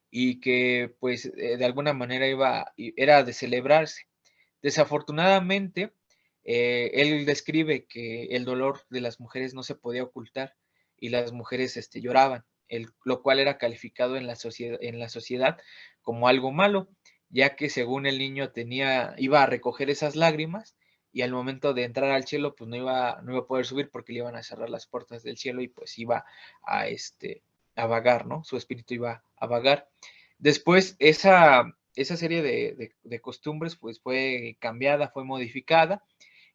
y que pues de alguna manera era de celebrarse. Desafortunadamente, él describe que el dolor de las mujeres no se podía ocultar y las mujeres lloraban, lo cual era calificado en la sociedad como algo malo, ya que según el niño iba a recoger esas lágrimas y al momento de entrar al cielo, pues no iba a poder subir porque le iban a cerrar las puertas del cielo y pues iba a, a vagar, ¿no? Su espíritu iba a vagar. Después, esa serie de costumbres pues fue cambiada, fue modificada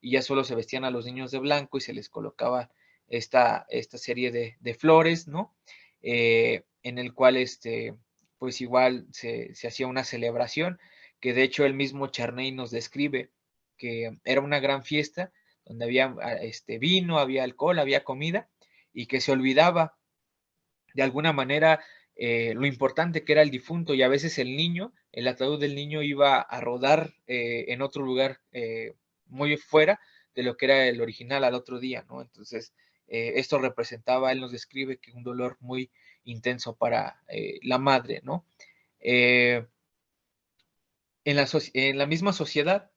y ya solo se vestían a los niños de blanco y se les colocaba esta serie de flores, ¿no? En el cual pues igual se hacía una celebración, que de hecho el mismo Charney nos describe que era una gran fiesta donde había vino, había alcohol, había comida y que se olvidaba de alguna manera lo importante que era el difunto y a veces el ataúd del niño iba a rodar en otro lugar muy fuera de lo que era el original al otro día, ¿no? Entonces, esto representaba, él nos describe que un dolor muy intenso para la madre, ¿no? Eh, en la misma sociedad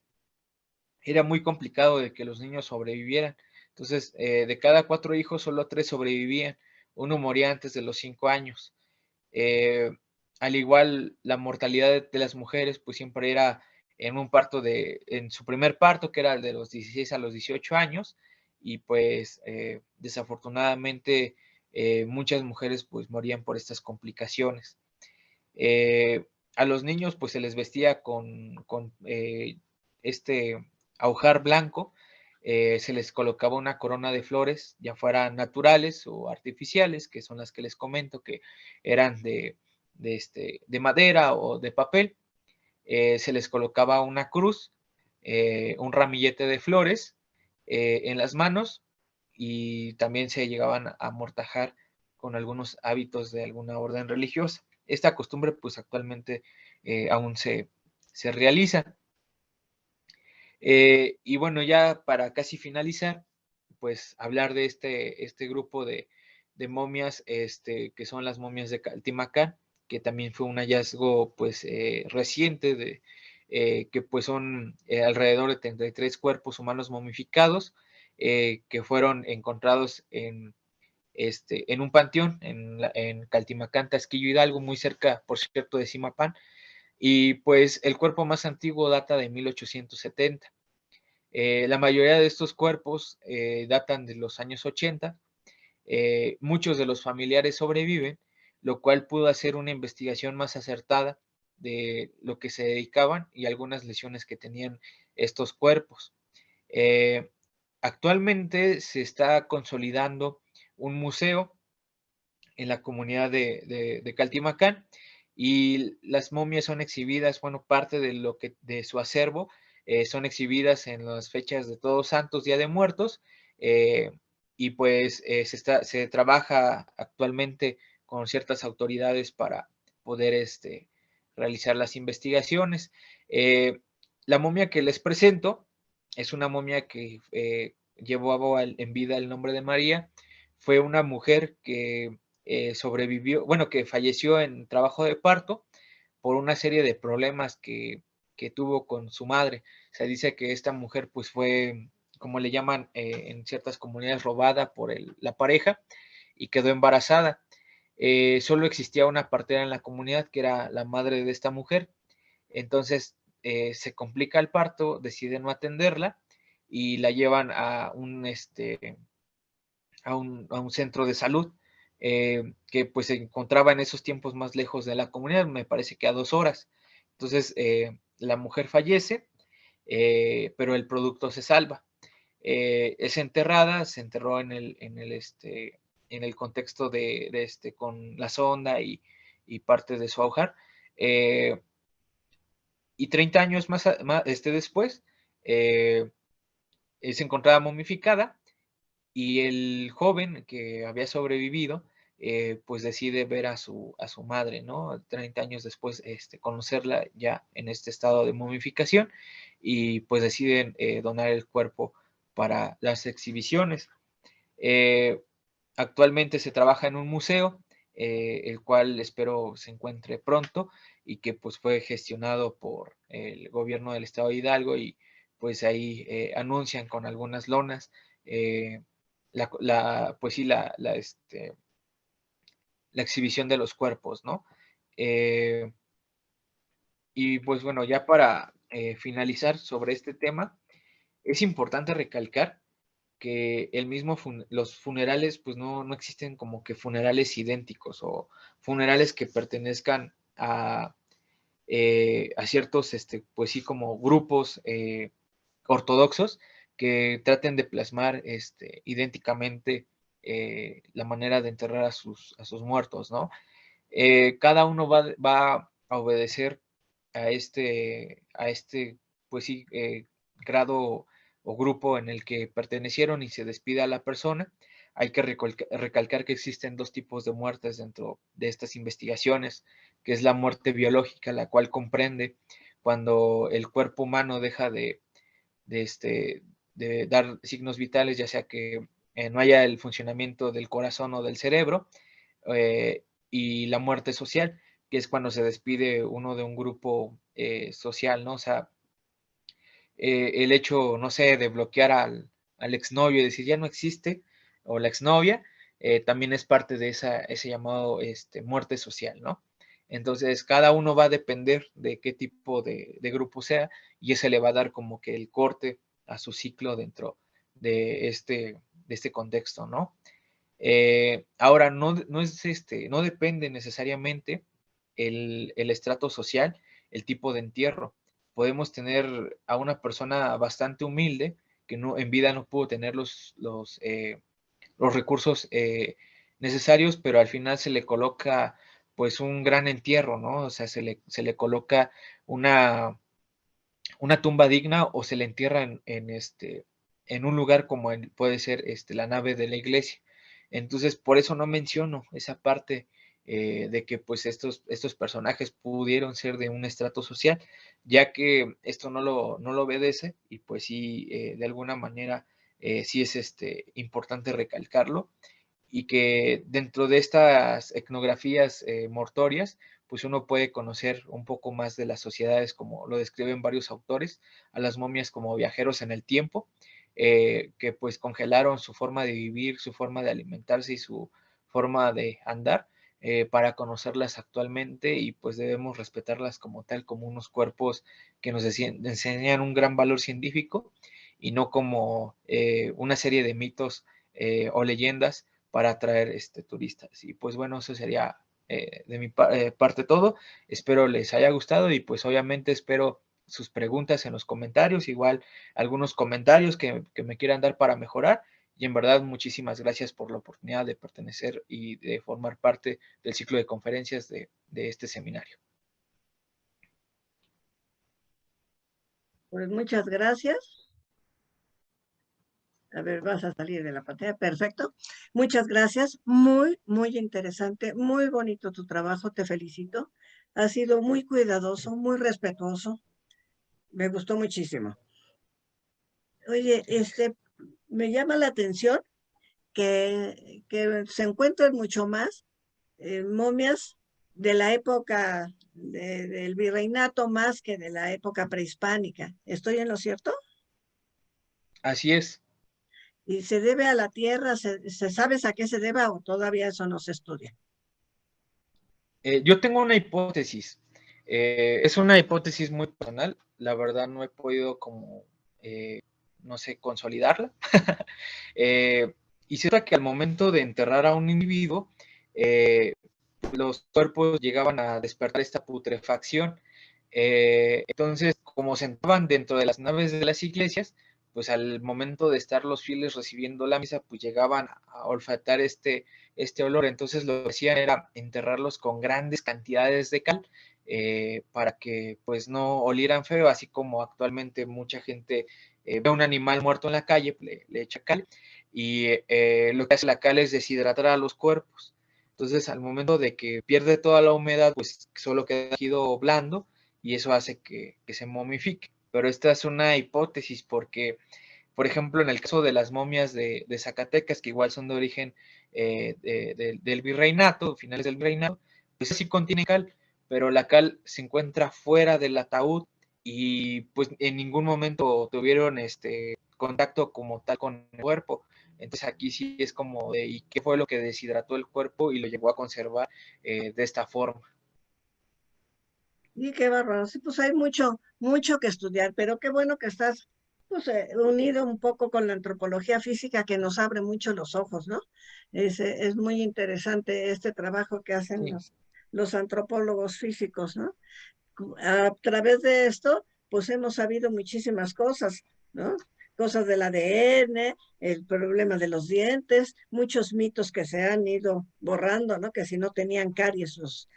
era muy complicado de que los niños sobrevivieran. Entonces, de cada 4 hijos, solo 3 sobrevivían. Uno moría antes de los 5 años. Eh, Al igual, la mortalidad de las mujeres, pues siempre era en su primer parto, que era de los 16 a los 18 años, y pues desafortunadamente muchas mujeres pues morían por estas complicaciones. A los niños pues se les vestía con este ajuar blanco, se les colocaba una corona de flores, ya fueran naturales o artificiales, que son las que les comento, que eran de madera o de papel. Se les colocaba una cruz, un ramillete de flores en las manos y también se llegaban a amortajar con algunos hábitos de alguna orden religiosa. Esta costumbre pues actualmente aún se realiza. Y bueno, ya para casi finalizar, pues hablar de este grupo de momias, que son las momias de Caltimacán, que también fue un hallazgo pues reciente que pues son alrededor de 33 cuerpos humanos momificados que fueron encontrados en un panteón en Caltimacán, Tasquillo Hidalgo, muy cerca, por cierto, de Zimapán, y pues el cuerpo más antiguo data de 1870. La mayoría de estos cuerpos datan de los años 80. Muchos de los familiares sobreviven, lo cual pudo hacer una investigación más acertada de lo que se dedicaban y algunas lesiones que tenían estos cuerpos. Eh, Actualmente se está consolidando un museo en la comunidad de Caltimacán y las momias son exhibidas, bueno, parte de su acervo son exhibidas en las fechas de Todos Santos, Día de Muertos, eh, y pues se trabaja actualmente con ciertas autoridades para poder realizar las investigaciones. La momia que les presento es una momia que llevó en vida el nombre de María. Fue una mujer que sobrevivió, bueno, que falleció en trabajo de parto por una serie de problemas que tuvo con su madre. Se dice que esta mujer pues fue, como le llaman en ciertas comunidades, robada por la pareja y quedó embarazada. Solo existía una partera en la comunidad que era la madre de esta mujer. Entonces se complica el parto, deciden no atenderla y la llevan a un centro de salud que pues se encontraba en esos tiempos más lejos de la comunidad, me parece que a 2 horas. Entonces la mujer fallece, pero el producto se salva. Es enterrada, se enterró en el contexto con la sonda y parte de su ahogar. Y 30 años después, se encontraba momificada y el joven que había sobrevivido, pues decide ver a su madre, ¿no? 30 años después, conocerla ya en este estado de momificación y pues deciden donar el cuerpo para las exhibiciones. Eh, Actualmente se trabaja en un museo, el cual espero se encuentre pronto y que pues fue gestionado por el gobierno del estado de Hidalgo y pues ahí anuncian con algunas lonas pues sí, la exhibición de los cuerpos, ¿no? Eh, y pues bueno, ya para finalizar sobre este tema, es importante recalcar que los funerales, pues no existen como que funerales idénticos o funerales que pertenezcan a ciertos, pues sí, como grupos ortodoxos que traten de plasmar idénticamente la manera de enterrar a sus muertos, ¿no? Cada uno va a obedecer pues sí, grado o grupo en el que pertenecieron y se despida a la persona. Hay que recalcar que existen 2 tipos de muertes dentro de estas investigaciones, que es la muerte biológica, la cual comprende cuando el cuerpo humano deja de, este, de dar signos vitales, ya sea que no haya el funcionamiento del corazón o del cerebro, y la muerte social, que es cuando se despide uno de un grupo social, ¿no? O sea, el hecho, no sé, de bloquear al exnovio y decir ya no existe, o la exnovia, también es parte de ese llamado muerte social, ¿no? Entonces, cada uno va a depender de qué tipo de grupo sea, y ese le va a dar como que el corte a su ciclo dentro de este contexto, ¿no? Ahora, no depende necesariamente el estrato social, el tipo de entierro. Podemos tener a una persona bastante humilde que en vida no pudo tener los recursos necesarios, pero al final se le coloca pues un gran entierro, ¿no? O sea, se le coloca una, una tumba digna o se le entierra en un lugar como puede ser la nave de la iglesia. Entonces, por eso no menciono esa parte de que pues estos personajes pudieron ser de un estrato social, ya que esto no lo obedece y pues sí, de alguna manera sí es importante recalcarlo y que dentro de estas etnografías mortuorias, pues uno puede conocer un poco más de las sociedades, como lo describen varios autores, a las momias como viajeros en el tiempo, que pues congelaron su forma de vivir, su forma de alimentarse y su forma de andar para conocerlas actualmente y pues debemos respetarlas como tal, como unos cuerpos que nos enseñan un gran valor científico y no como una serie de mitos o leyendas para atraer turistas. Y pues bueno, eso sería de mi parte todo. Espero les haya gustado y pues obviamente espero sus preguntas en los comentarios, igual algunos comentarios que me quieran dar para mejorar. Y en verdad, muchísimas gracias por la oportunidad de pertenecer y de formar parte del ciclo de conferencias de este seminario. Pues muchas gracias. A ver, vas a salir de la pantalla. Perfecto. Muchas gracias. Muy, muy interesante. Muy bonito tu trabajo. Te felicito. Has sido muy cuidadoso, muy respetuoso. Me gustó muchísimo. Oye, me llama la atención que se encuentran mucho más momias de la época del virreinato más que de la época prehispánica. ¿Estoy en lo cierto? Así es. ¿Y se debe a la tierra? ¿Se sabes a qué se debe o todavía eso no se estudia? Yo tengo una hipótesis. Es una hipótesis muy personal, la verdad no he podido como, no sé, consolidarla. Y cierto que al momento de enterrar a un individuo, los cuerpos llegaban a despertar esta putrefacción. Entonces, como se entraban dentro de las naves de las iglesias, pues al momento de estar los fieles recibiendo la misa, pues llegaban a olfatar este olor. Entonces lo que hacían era enterrarlos con grandes cantidades de cal, para que pues no olieran feo, así como actualmente mucha gente ve un animal muerto en la calle, le echa cal, y lo que hace la cal es deshidratar a los cuerpos. Entonces, al momento de que pierde toda la humedad, pues solo queda tejido blando y eso hace que se momifique. Pero esta es una hipótesis porque, por ejemplo, en el caso de las momias de Zacatecas, que igual son de origen del virreinato, finales del virreinato, pues sí contiene cal, pero la cal se encuentra fuera del ataúd y pues en ningún momento tuvieron contacto como tal con el cuerpo. Entonces aquí sí es como de, ¿y qué fue lo que deshidrató el cuerpo y lo llevó a conservar de esta forma? Y qué bárbaro. Sí, pues hay mucho, mucho que estudiar, pero qué bueno que estás pues, unido un poco con la antropología física que nos abre mucho los ojos, ¿no? Es muy interesante este trabajo que hacen Sí. los antropólogos físicos, ¿no? A través de esto, pues hemos sabido muchísimas cosas, ¿no? Cosas del ADN, el problema de los dientes, muchos mitos que se han ido borrando, ¿no? Que si no tenían caries los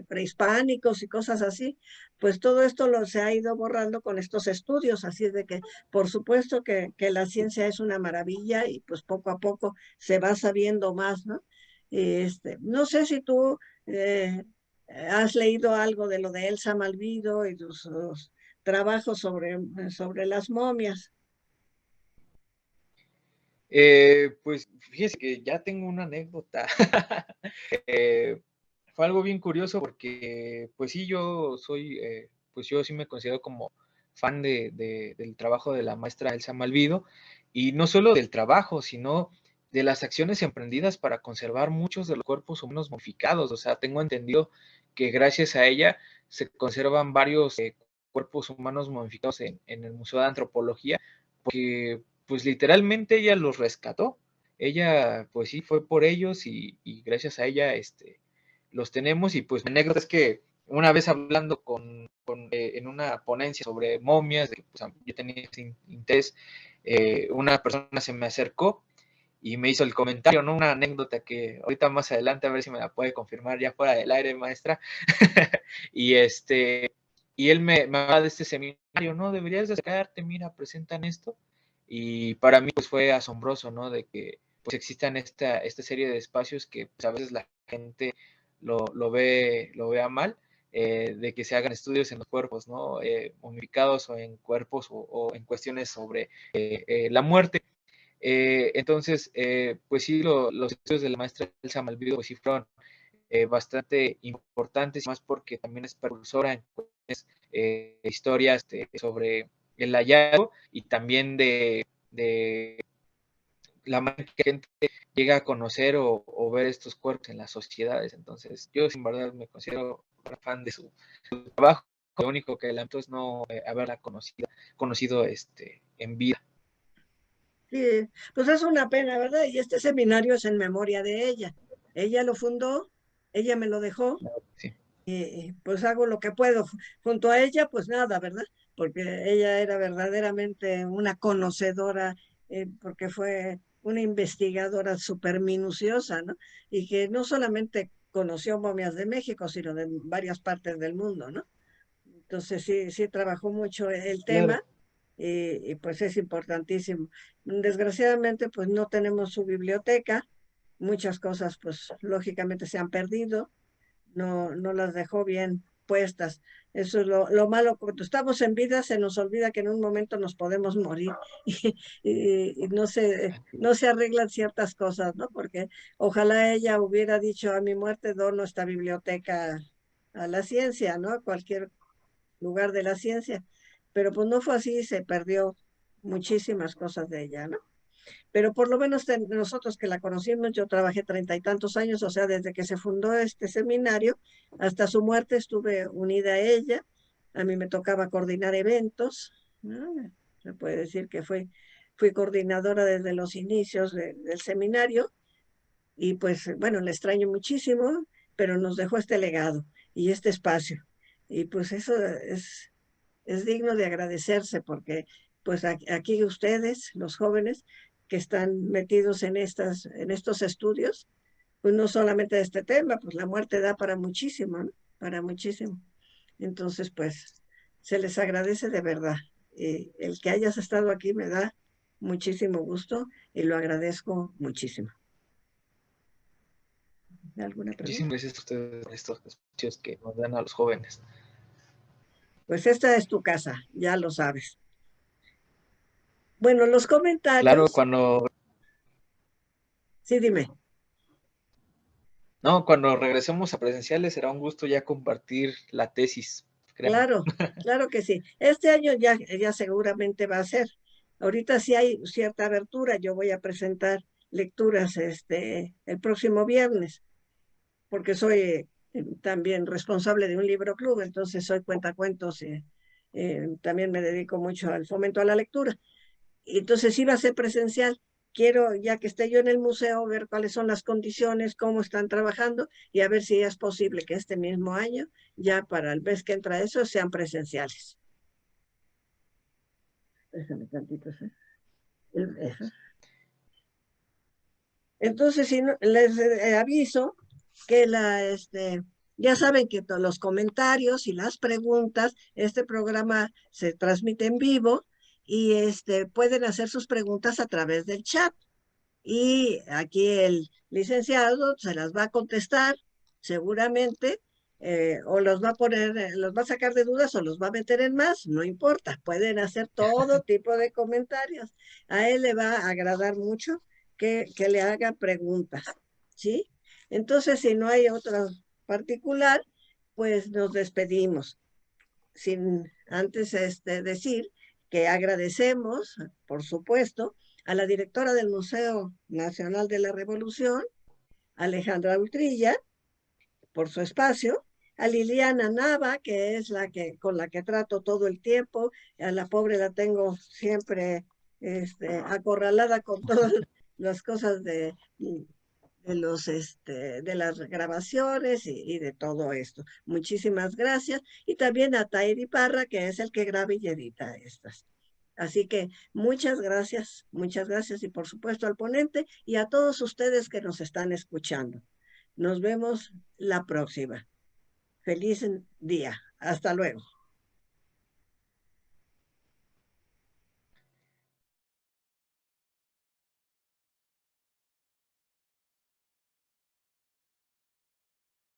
prehispánicos y cosas así, pues todo esto se ha ido borrando con estos estudios, así es de que por supuesto que la ciencia es una maravilla y pues poco a poco se va sabiendo más, ¿no? No sé si tú eh, ¿has leído algo de lo de Elsa Malvido y sus trabajos sobre las momias? Pues fíjese que ya tengo una anécdota. Eh, Fue algo bien curioso porque, pues sí, pues yo sí me considero como fan del trabajo de la maestra Elsa Malvido, y no solo del trabajo, sino de las acciones emprendidas para conservar muchos de los cuerpos humanos momificados. O sea, tengo entendido que gracias a ella se conservan varios cuerpos humanos momificados en el Museo de Antropología, porque pues literalmente ella los rescató. Ella, pues sí, fue por ellos y gracias a ella, los tenemos. Y pues mi anécdota es que una vez hablando en una ponencia sobre momias, pues, yo tenía ese interés, una persona se me acercó y me hizo el comentario, ¿no? Una anécdota que ahorita más adelante a ver si me la puede confirmar ya fuera del aire, maestra. y y él me habla de este seminario, ¿no? Deberías de acercarte, mira, presentan esto. Y para mí pues fue asombroso, ¿no? De que pues existan esta serie de espacios que pues, a veces la gente lo vea mal, de que se hagan estudios en los cuerpos, ¿no? Momificados o en cuerpos o en cuestiones sobre la muerte. Entonces, pues sí, los estudios de la maestra Elsa Malvido pues sí fueron bastante importantes, más porque también es precursora en historias sobre el hallazgo y también de la manera que la gente llega a conocer o ver estos cuerpos en las sociedades. Entonces, yo sin verdad me considero un fan de su trabajo. Lo único que lamento es no haberla conocido en vida. Sí, pues es una pena, ¿verdad? Y este seminario es en memoria de ella. Ella lo fundó, ella me lo dejó, Sí. y pues hago lo que puedo. Junto a ella, pues nada, ¿verdad? Porque ella era verdaderamente una conocedora, porque fue una investigadora súper minuciosa, ¿no? Y que no solamente conoció momias de México, sino de varias partes del mundo, ¿no? Entonces sí, sí trabajó mucho el Claro. tema y pues es importantísimo. Desgraciadamente, pues no tenemos su biblioteca. Muchas cosas, pues lógicamente se han perdido, no las dejó bien puestas. Eso es lo malo. Cuando estamos en vida, se nos olvida que en un momento nos podemos morir y no se arreglan ciertas cosas, ¿no? Porque ojalá ella hubiera dicho a mi muerte dono esta biblioteca a la ciencia, ¿no? A cualquier lugar de la ciencia. Pero pues no fue así, se perdió muchísimas cosas de ella, ¿no? pero por lo menos nosotros que la conocimos, yo trabajé 30 y tantos años, o sea, desde que se fundó este seminario hasta su muerte estuve unida a ella. A mí me tocaba coordinar eventos, ¿no? Se puede decir que fui coordinadora desde los inicios del seminario y pues bueno, le extraño muchísimo, pero nos dejó este legado y este espacio. Y pues eso es digno de agradecerse porque pues aquí ustedes, los jóvenes que están metidos en estos estudios, pues no solamente de este tema, pues la muerte da para muchísimo, ¿no? Para muchísimo. Entonces, pues se les agradece de verdad. El que hayas estado aquí me da muchísimo gusto y lo agradezco muchísimo. ¿Alguna pregunta? Muchísimas gracias a ustedes por estos espacios que nos dan a los jóvenes. Pues esta es tu casa, ya lo sabes. Bueno, los Claro, comentarios, sí, dime. cuando regresemos a presenciales será un gusto ya compartir la tesis, créanme. Claro, claro que sí. Este año ya seguramente va a ser. Ahorita sí hay cierta abertura. Yo voy a presentar lecturas el próximo viernes, porque soy también responsable de un libro club, entonces soy cuentacuentos. También me dedico mucho al fomento a la lectura. Entonces sí va a ser presencial. Quiero, ya que esté yo en el museo, ver cuáles son las condiciones, cómo están trabajando y a ver si es posible que este mismo año, ya para el mes que entra eso, sean presenciales. Déjame tantito, ¿sí? Entonces, si no, les aviso que ya saben que todos los comentarios y las preguntas, este programa se transmite en vivo y pueden hacer sus preguntas a través del chat. Y aquí el licenciado se las va a contestar seguramente, o los va a poner, los va a sacar de dudas o los va a meter en más, no importa, pueden hacer todo tipo de comentarios. A él le va a agradar mucho que le haga preguntas, ¿sí? Entonces, si no hay otro particular, pues nos despedimos. Sin antes decir que agradecemos, por supuesto, a la directora del Museo Nacional de la Revolución, Alejandra Utrilla, por su espacio, a Liliana Nava, que es con la que trato todo el tiempo, a la pobre la tengo siempre acorralada con todas las cosas de las grabaciones y de todo esto. Muchísimas gracias. Y también a Tairi Parra, que es el que graba y edita estas. Así que muchas gracias y por supuesto al ponente y a todos ustedes que nos están escuchando. Nos vemos la próxima. Feliz día. Hasta luego.